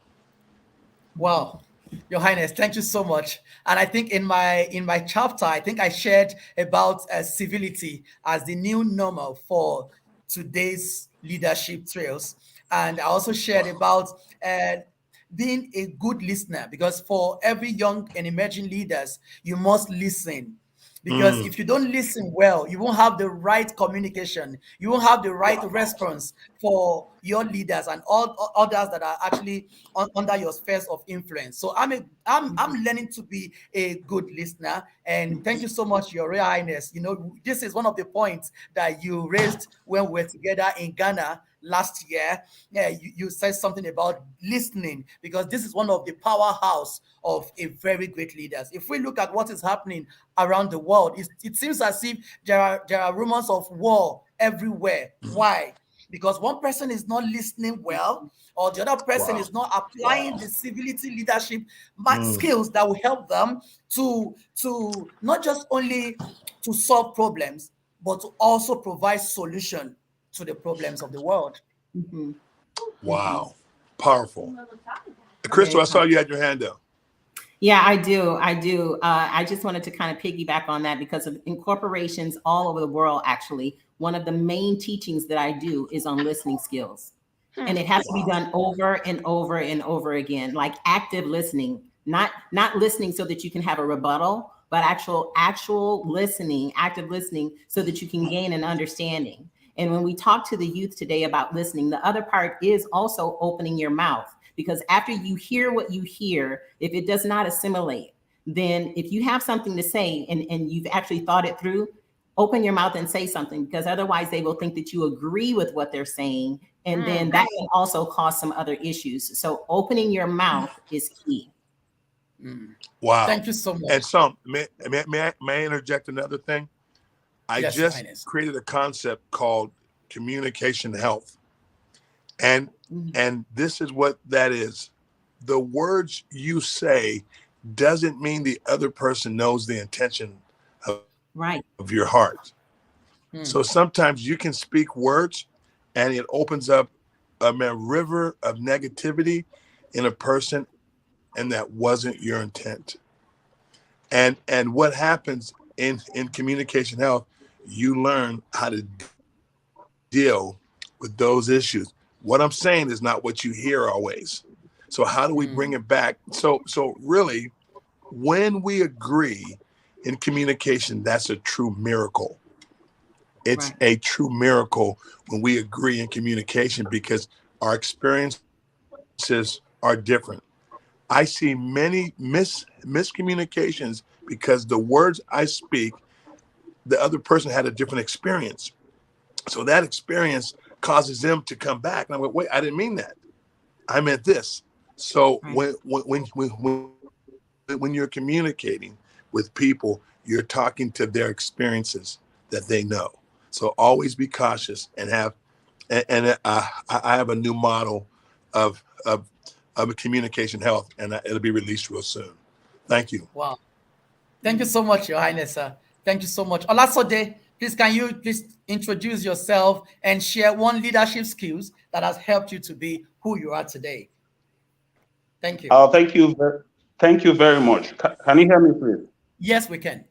Wow, Your Highness, thank you so much. And I think in my chapter, I think I shared about civility as the new normal for today's leadership trails, and I also shared about uh, being a good listener, because for every young and emerging leaders, you must listen. Because Mm, if you don't listen well, you won't have the right communication, you won't have the right response for your leaders and all others that are actually under your spheres of influence. So I'm learning to be a good listener. And thank you so much, Your Royal Highness. This is one of the points that you raised when we were together in Ghana last year. Yeah, you said something about listening, because this is one of the powerhouse of a very great leaders. If we look at what is happening around the world, it seems as if there are rumors of war everywhere. Why? Because one person is not listening well, or the other person wow. is not applying the civility leadership Mm, skills that will help them to not just only to solve problems, but to also provide solution to the problems of the world. Mm-hmm. Mm-hmm. wow. Powerful. Crystal, Very I saw powerful. you had your hand up. Yeah, I do. I do. I just wanted to kind of piggyback on that because of in corporations all over the world, actually, one of the main teachings that I do is on listening skills. And it has to be Wow. done over and over and over again, like active listening, not listening so that you can have a rebuttal, but actual listening, active listening so that you can gain an understanding. And when we talk to the youth today about listening, the other part is also opening your mouth, because after you hear what you hear, if it does not assimilate, then if you have something to say and you've actually thought it through, open your mouth and say something, because otherwise they will think that you agree with what they're saying. And then that can also cause some other issues. So opening your mouth is key. Mm. Wow. Thank you so And much. some may I interject another thing? I Yes, Your just Highness. created a concept called communication health. And Mm. and this is what that is. The words you say doesn't mean the other person knows the intention of your Right. heart. So Mm. sometimes you can speak words and it opens up a river of negativity in a person, and that wasn't your intent. And what happens in communication health, you learn how to deal with those issues. What I'm saying is not what you hear always. So how do we bring it Mm. back? So really, when we agree in communication, that's a true miracle. It's Right. a true miracle when we agree in communication, because our experiences are different. I see many miscommunications because the words I speak, the other person had a different experience. So that experience causes them to come back. And I'm like, wait, I didn't mean that. I meant this. So Right. when you're communicating with people, you're talking to their experiences that they know. So always be cautious and have I have a new model of of of communication health, and it'll be released real soon. Thank you. Wow. Thank you so much, Your Highness, sir. Thank you so much. Olasode, please can you please introduce yourself and share one leadership skills that has helped you to be who you are today? Thank you. Thank you very much. Can you hear me, please? Yes, we can.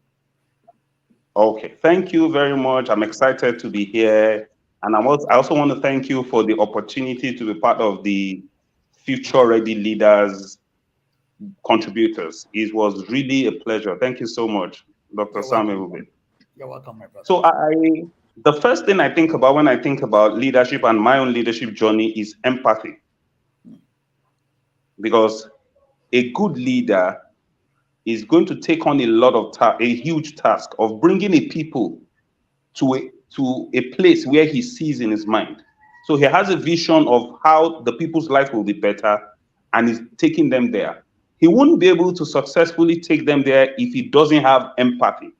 Okay, thank you very much. I'm excited to be here, and I also want to thank you for the opportunity to be part of the Future Ready Leaders contributors. It was really a pleasure. Thank you so much, Dr. You're welcome. Samuel. You're welcome, my brother. So the first thing I think about when I think about leadership and my own leadership journey is empathy, because a good leader is going to take on a huge task of bringing a people to a place where he sees in his mind. So he has a vision of how the people's life will be better, and is taking them there. He wouldn't be able to successfully take them there if he doesn't have empathy,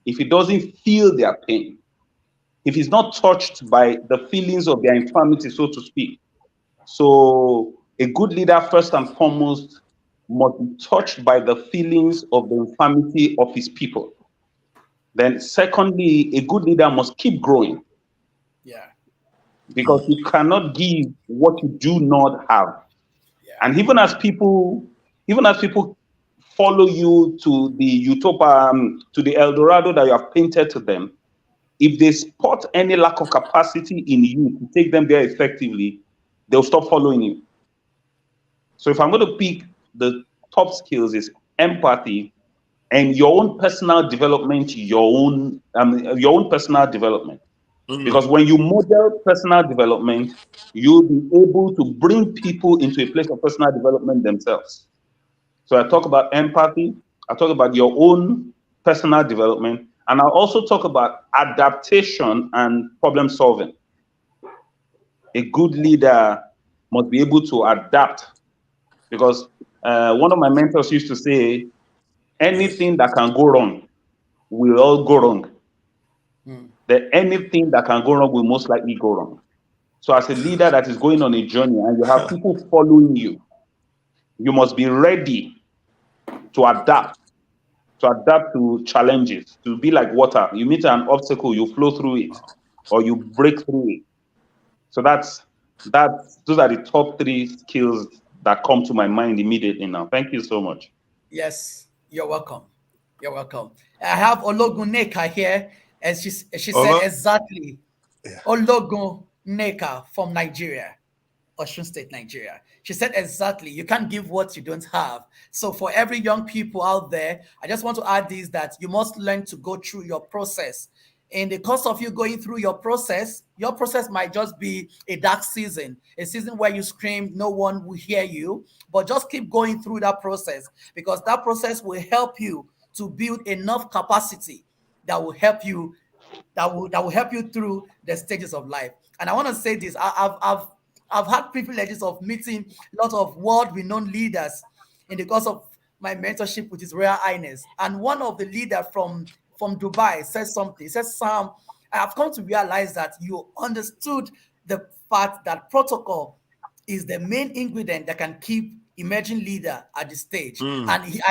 if he doesn't feel their pain, if he's not touched by the feelings of their infirmity, so to speak. So a good leader, first and foremost, must be touched by the feelings of the infirmity of his people. Then, secondly, a good leader must keep growing. because you cannot give what you do not have. Yeah. And even as people follow you to the utopia, to the El Dorado that you have painted to them, if they spot any lack of capacity in you to take them there effectively, they'll stop following you. So if I'm going to pick the top skills is empathy and your own personal development, your own personal development. Mm. Because when you model personal development, you'll be able to bring people into a place of personal development themselves. So I talk about empathy, I talk about your own personal development, and I also talk about adaptation and problem solving. A good leader must be able to adapt because one of my mentors used to say, anything that can go wrong will all go wrong. That anything that can go wrong will most likely go wrong. So as a leader that is going on a journey and you have people following you, you must be ready to adapt to challenges, to be like water. You meet an obstacle, you flow through it, or you break through it. So those are the top three skills that come to my mind immediately now. Thank you so much. Yes, you're welcome. You're welcome. I have Ologuneka here, and she said Ola? exactly. Yeah. Ologuneka from Nigeria. Osun State, Nigeria. She said exactly, you can't give what you don't have. So for every young people out there, I just want to add this, that you must learn to go through your process. In the course of you going through your process might just be a dark season, a season where you scream, no one will hear you, but just keep going through that process, because that process will help you to build enough capacity that will help you that will help you through the stages of life. And I want to say this: I've had privileges of meeting a lot of world-renowned leaders in the course of my mentorship with His Royal Highness. And one of the leaders from Dubai said something. He said, "Sam, I have come to realize that you understood the fact that protocol is the main ingredient that can keep emerging leader at the stage." Mm. And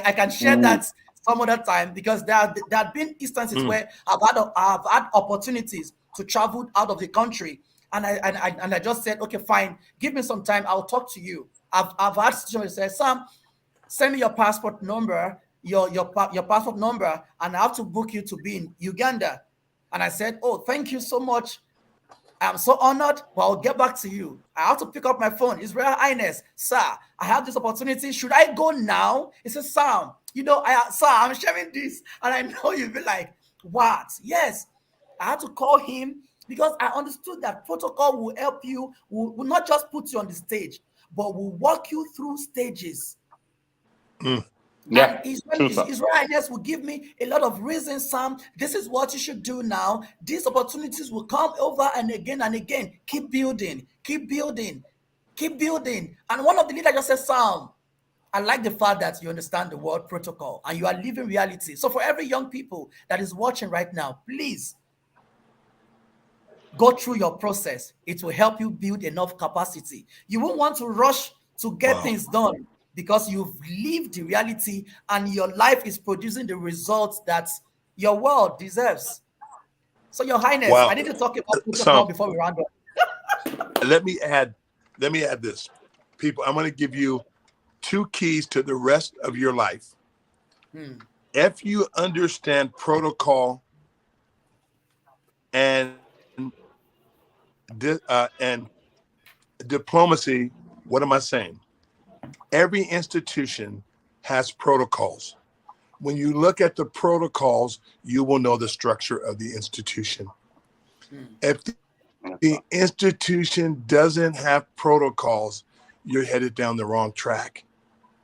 I can share that some other time, because there have been instances where I've had opportunities to travel out of the country, and I just said, okay, fine, give me some time, I'll talk to you. I've had situations say, Sam, send me your passport number, your passport number, and I have to book you to be in Uganda. And I said, oh, thank you so much. I'm so honored, but I'll get back to you. I have to pick up my phone. His Royal Highness, sir, I have this opportunity. Should I go now? He says, Sam, sir, I'm sharing this. And I know you'll be like, what? Yes. I had to call him because I understood that protocol will help you, will not just put you on the stage, but will walk you through stages. Mm. Yeah, And true, sir. His Highness will give me a lot of reasons, Sam. This is what you should do now. These opportunities will come over and again and again. Keep building, keep building, keep building. And one of the leaders just said, Sam, I like the fact that you understand the word protocol and you are living reality. So for every young people that is watching right now, please go through your process. It will help you build enough capacity. You won't want to rush to get Wow. things done, because you've lived the reality and your life is producing the results that your world deserves. So, Your Highness, I Wow. need to talk about protocol So before we round up. let me add this. People, I'm going to give you 2 keys to the rest of your life. If you understand protocol and and diplomacy, what am I saying? Every institution has protocols. When you look at the protocols, you will know the structure of the institution. If the institution doesn't have protocols, you're headed down the wrong track.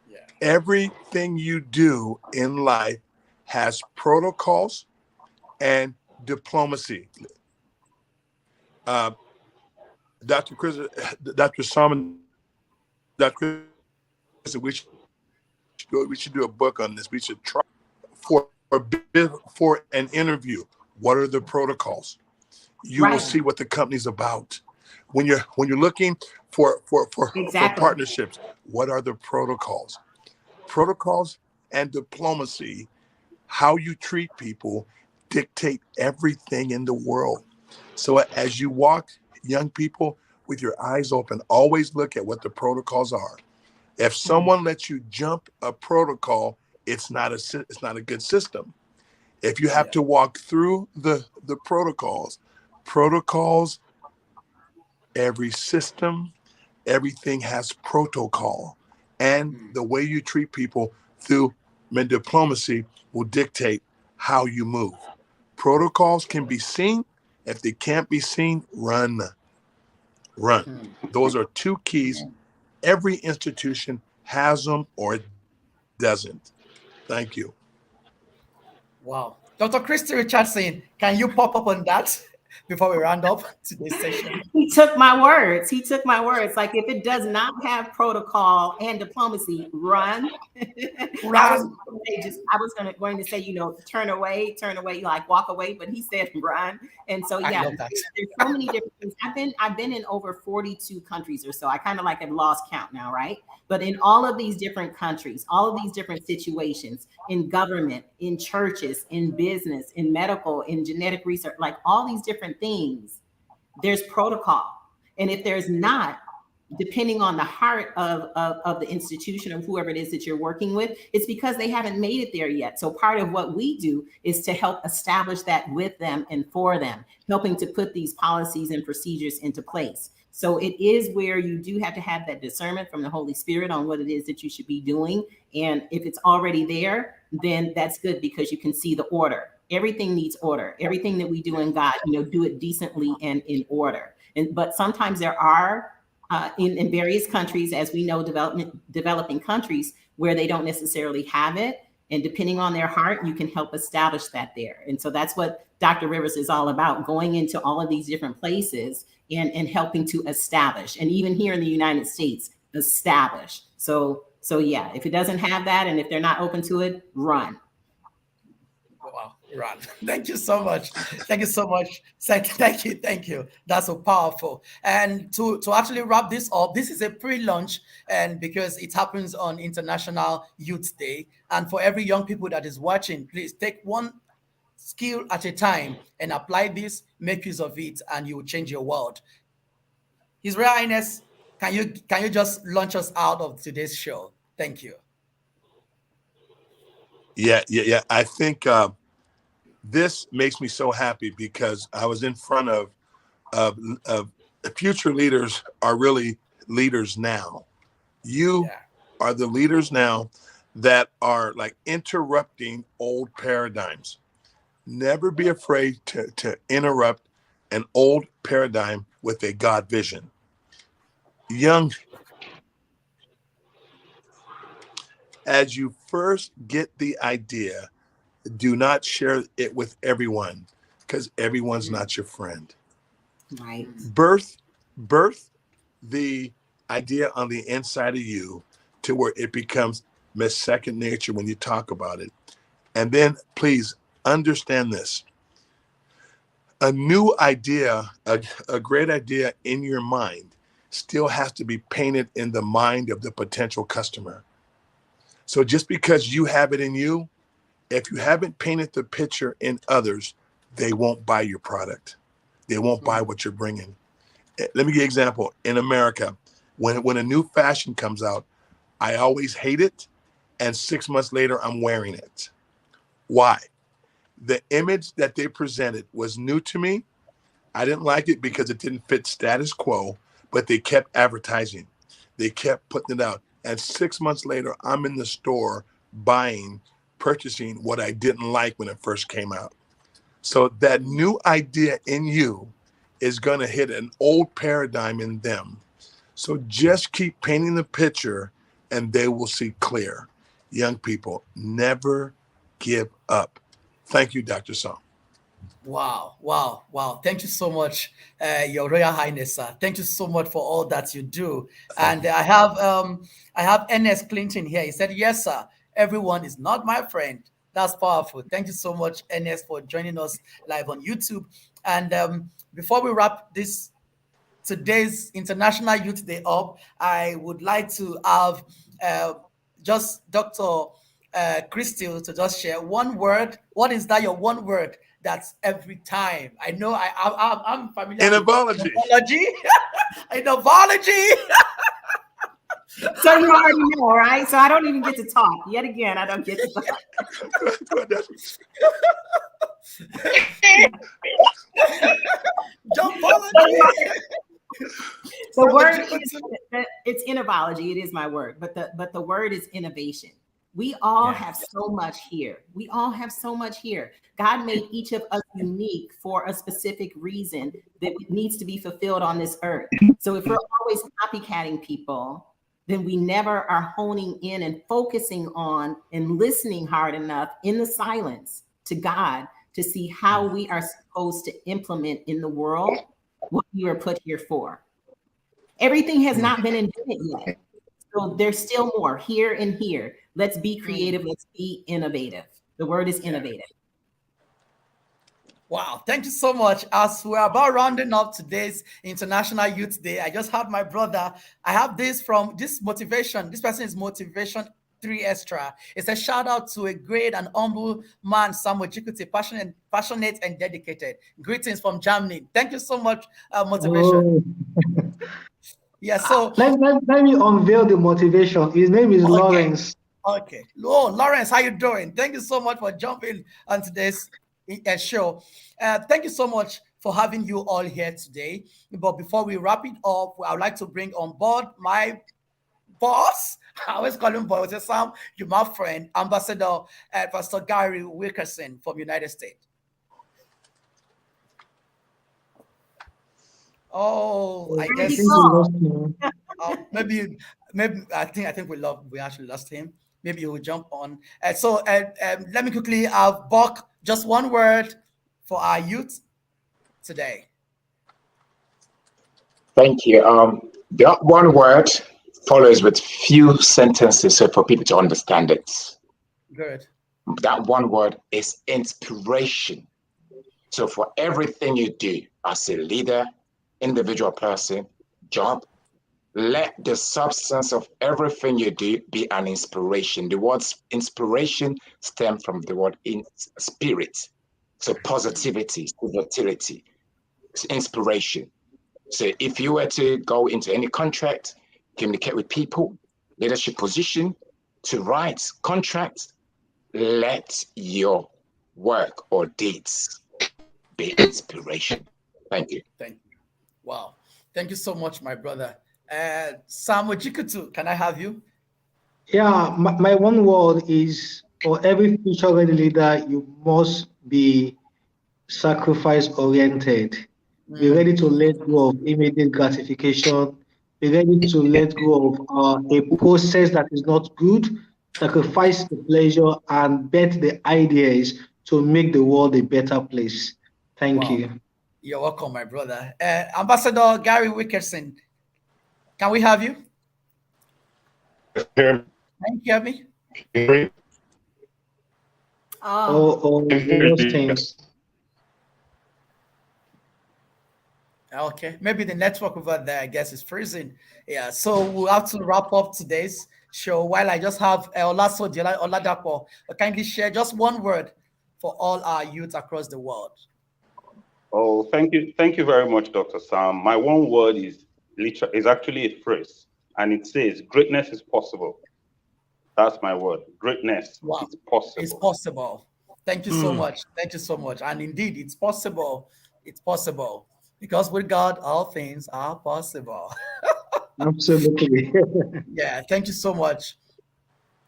Yeah. Everything you do in life has protocols and diplomacy. Dr. Chris, Dr. Salman, Dr. Chris, we should do a book on this. We should try for an interview. What are the protocols? You will Right. see what the company's about. When you're looking for Exactly. partnerships, what are the protocols? Protocols and diplomacy, how you treat people, dictate everything in the world. So as you walk young people, with your eyes open, always look at what the protocols are. If someone lets you jump a protocol, it's not a good system. If you have to walk through the protocols, every system, everything has protocol, and the way you treat people through diplomacy will dictate how you move. Protocols can be seen. If they can't be seen, run. Those are two keys. Every institution has them or it doesn't. Thank you. Wow. Dr. Christy Richardson, can you pop up on that before we round up today's session? He took my words. He took my words. Like, if it does not have protocol and diplomacy, run. Run. I was going to say, turn away, like walk away, but he said run. And so, yeah, there's so many different things. I've been in over 42 countries or so. I kind of like have lost count now, right? But in all of these different countries, all of these different situations, in government, in churches, in business, in medical, in genetic research, like all these different things, there's protocol. And if there's not, depending on the heart of the institution or whoever it is that you're working with, it's because they haven't made it there yet. So part of what we do is to help establish that with them and for them, helping to put these policies and procedures into place. So it is where you do have to have that discernment from the Holy Spirit on what it is that you should be doing. And if it's already there, then that's good, because you can see the order. Everything needs order. Everything that we do in God, do it decently and in order. But sometimes there are in various countries, as we know, developing countries, where they don't necessarily have it. And depending on their heart, you can help establish that there. And so that's what Dr. Rivers is all about, going into all of these different places and helping to establish. And even here in the United States, establish. So yeah, if it doesn't have that, and if they're not open to it, run. Wow, run. Thank you so much. Thank you so much. Thank you. That's so powerful. And to actually wrap this up, this is a pre-launch, and because it happens on International Youth Day. And for every young people that is watching, please take one skill at a time and apply this, make use of it, and you will change your world. His Royal Highness, can you just launch us out of today's show? Thank you. Yeah. I think this makes me so happy, because I was in front of future leaders are really leaders now. You are the leaders now that are like interrupting old paradigms. Never be afraid to interrupt an old paradigm with a God vision. Young, as you first get the idea, do not share it with everyone, because everyone's not your friend. Right. Birth the idea on the inside of you to where it becomes second nature when you talk about it. And then please understand this. A new idea, a great idea in your mind still has to be painted in the mind of the potential customer. So just because you have it in you, if you haven't painted the picture in others, they won't buy your product. They won't buy what you're bringing. Let me give you an example. In America, when a new fashion comes out, I always hate it, and 6 months later, I'm wearing it. Why? The image that they presented was new to me. I didn't like it because it didn't fit status quo, but they kept advertising. They kept putting it out. And 6 months later, I'm in the store purchasing what I didn't like when it first came out. So that new idea in you is going to hit an old paradigm in them. So just keep painting the picture and they will see clear. Young people, never give up. Thank you, Dr. Song. Wow. Thank you so much, Your Royal Highness, sir. Thank you so much for all that you do. And I have Ernest Clinton here. He said, yes, sir. Everyone is not my friend. That's powerful. Thank you so much, Ernest, for joining us live on YouTube. And before we wrap today's International Youth Day up, I would like to have just Dr. Crystal to just share one word. What is that, your one word That's every time. I know I'm familiar with Innovology. innovology. Innovology. So you already know, right? So I don't even get to talk. Yet again, I don't get to talk. Jumpology. The word it's innovology. It is my word, but the word is innovation. We all have so much here. We all have so much here. God made each of us unique for a specific reason that needs to be fulfilled on this earth. So if we're always copycatting people, then we never are honing in and focusing on and listening hard enough in the silence to God to see how we are supposed to implement in the world what we were put here for. Everything has not been invented yet. So there's still more here and here. Let's be creative. Let's be innovative. The word is innovative. Wow, thank you so much. As we're about rounding up today's International Youth Day, I just had my brother. I have this from this motivation. This person is Motivation 3 Extra. It's a shout out to a great and humble man, Samuel Chikuti, passionate and dedicated. Greetings from Germany. Thank you so much, Motivation. Oh. Yeah, so let me unveil the motivation. His name is Lawrence. Okay. Oh, Lawrence, how you doing? Thank you so much for jumping on today's show. Thank you so much for having you all here today. But before we wrap it up, I would like to bring on board my boss. I always call him boss. Sam, you're my friend, Ambassador Pastor Gary Wilkerson from United States. Oh, I guess maybe I think we actually lost him. Maybe he will jump on. So let me quickly have Buck, just one word for our youth today. Thank you. That one word follows with few sentences so for people to understand it. Good. That one word is inspiration. So for everything you do as a leader, individual person, job, let the substance of everything you do be an inspiration. The word inspiration stems from the word in spirit. So positivity, volatility, inspiration. So if you were to go into any contract, communicate with people, leadership position, to write contracts, let your work or deeds be inspiration. Thank you. Thank you. Wow. Thank you so much, my brother. Sam Ojikutu, can I have you? Yeah, my one word is for every future ready leader, you must be sacrifice oriented. Be ready to let go of immediate gratification. Be ready to let go of a process that is not good. Sacrifice the pleasure and bet the ideas to make the world a better place. Thank you. You're welcome, my brother. Ambassador Gary Wilkerson, can we have you? Can you hear me? Those things. Okay, maybe the network over there, I guess, is freezing. Yeah, so we'll have to wrap up today's show. While I just have Olaso Oladapo, kindly share just one word for all our youth across the world. Oh, thank you very much, Dr. Sam. My one word is actually a phrase, and it says, "Greatness is possible." That's my word. Greatness is possible. It's possible. Thank you so much. Thank you so much. And indeed, it's possible. It's possible. Because with God, all things are possible. Absolutely. Yeah, thank you so much.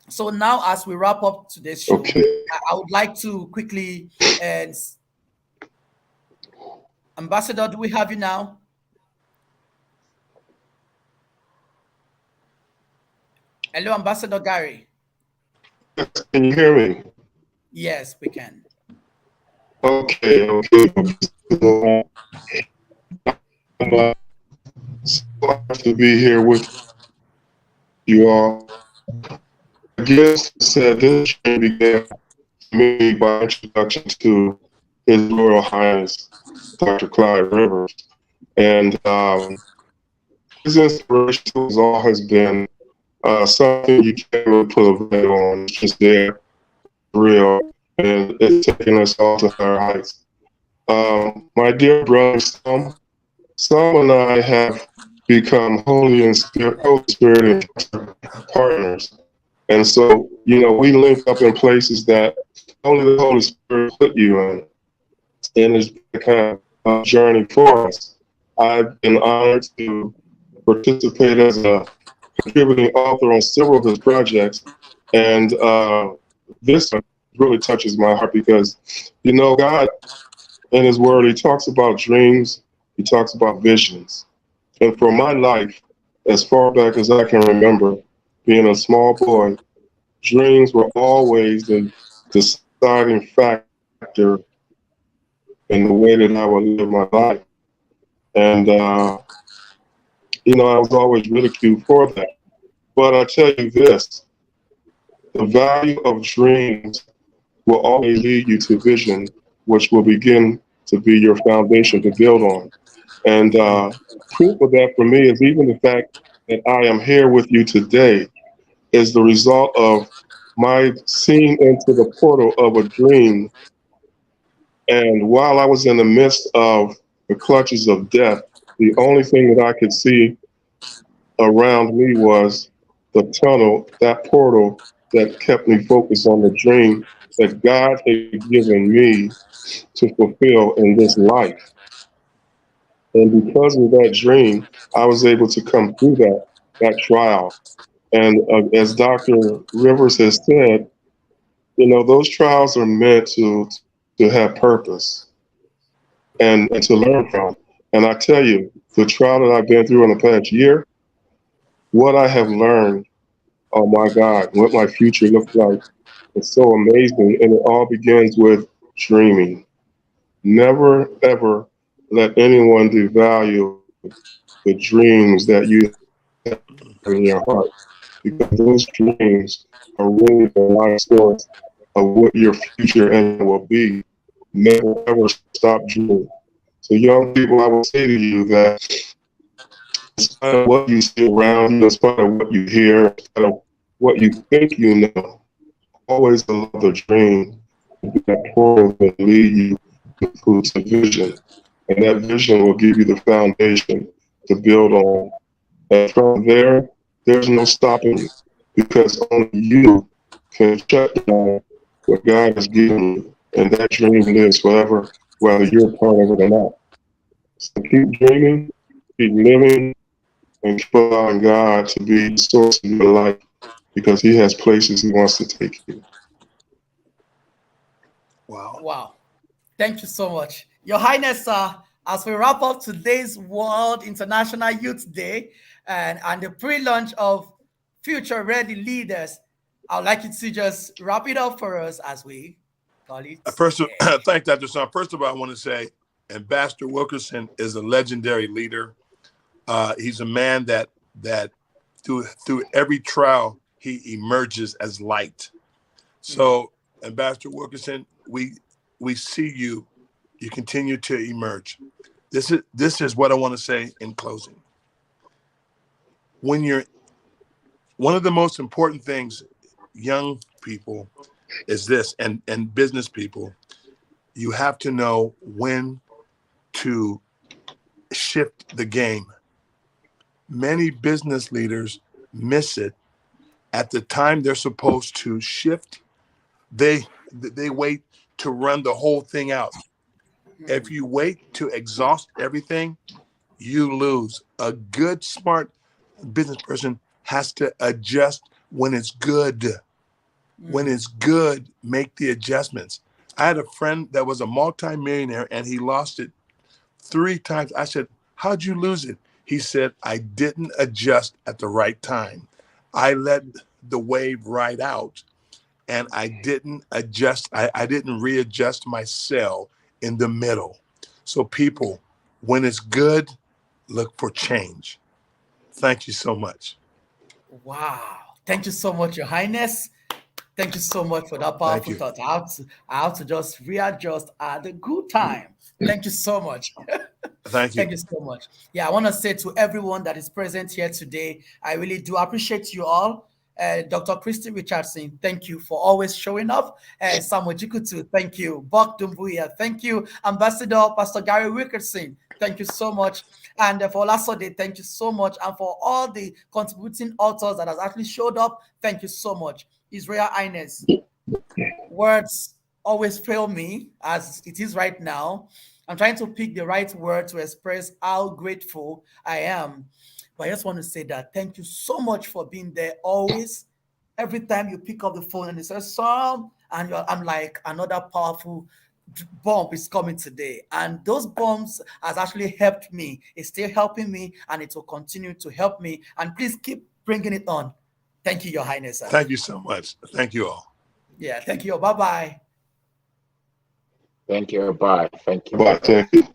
So now, as we wrap up today's show, I would like to quickly, Ambassador, do we have you now? Hello, Ambassador Gary. Can you hear me? Yes, we can. Okay. So glad to be here with you all. I guess this training began me by introduction to His Royal Highness Dr. Clyde Rivers, and his inspiration has always been something you can't really put a veil on. It's just there, real, and it's taking us all to higher heights. My dear brother Sam and I have become Holy Spirit partners. And so, we link up in places that only the Holy Spirit put you in. And it's been a kind of journey for us. I've been honored to participate as a contributing author on several of his projects. And this one really touches my heart because, God in his word, he talks about dreams, he talks about visions. And for my life, as far back as I can remember, being a small boy, dreams were always the deciding factor in the way that I would live my life. And, I was always ridiculed for that. But I tell you this, the value of dreams will always lead you to vision, which will begin to be your foundation to build on. And proof of that for me is even the fact that I am here with you today is the result of my seeing into the portal of a dream. And while I was in the midst of the clutches of death, the only thing that I could see around me was the tunnel, that portal that kept me focused on the dream that God had given me to fulfill in this life. And because of that dream, I was able to come through that trial. And as Dr. Rivers has said, those trials are meant to have purpose and to learn from. And I tell you, the trial that I've been through in the past year, what I have learned, oh my God, what my future looks like, it's so amazing. And it all begins with dreaming. Never, ever let anyone devalue the dreams that you have in your heart, because those dreams are really the life source of what your future and will be. Never, ever stop dreaming. So, young people, I will say to you that in spite of what you see around you, in spite of what you hear, in spite of what you think you know, always allow the dream to be that portal that lead you to vision. And that vision will give you the foundation to build on. And from there, there's no stopping you because only you can shut down what God has given you. And that dream lives forever, whether you're part of it or not. So keep dreaming, keep living, and keep allowing God to be the source of your life because He has places He wants to take you. Wow. Wow. Thank you so much. Your Highness, as we wrap up today's World International Youth Day and the pre-launch of Future Ready Leaders, I'd like you to just wrap it up for us as we call it. First, thank Dr. Son. First of all, I want to say Ambassador Wilkerson is a legendary leader. He's a man that through every trial, he emerges as light. So, Ambassador Wilkerson, we see you. You continue to emerge. This is what I want to say in closing. One of the most important things, young people, is this, and business people, you have to know when to shift the game. Many business leaders miss it at the time they're supposed to shift. They wait to run the whole thing out. If you wait to exhaust everything, you lose. A good, smart business person has to adjust when it's good. When it's good, make the adjustments. I had a friend that was a multimillionaire and he lost it 3 times. I said, how'd you lose it? He said, I didn't adjust at the right time. I let the wave ride out and I didn't adjust. I didn't readjust my sail in the middle. So people, when it's good, look for change. Thank you so much. Wow. Thank you so much, Your Highness. Thank you so much for that powerful thought. I have to just readjust at a good time. Thank you so much. Thank you. Thank you so much. Yeah, I want to say to everyone that is present here today, I really do appreciate you all. Dr. Christy Richardson, thank you for always showing up. Samuel Jikutu, thank you. Buck Dumbuya, thank you. Ambassador Pastor Gary Wilkerson, thank you so much. And for Olasode, thank you so much. And for all the contributing authors that has actually showed up, thank you so much. His Royal Highness, words always fail me as it is right now. I'm trying to pick the right word to express how grateful I am. But I just want to say that thank you so much for being there always. Every time you pick up the phone and it says Sam, and I'm like, another powerful bomb is coming today. And those bombs has actually helped me. It's still helping me, and it will continue to help me. And please keep bringing it on. Thank you, Your Highness. Sir. Thank you so much. Thank you all. Yeah, thank you. Bye-bye. Thank you. Bye. Thank you. Bye. Thank you.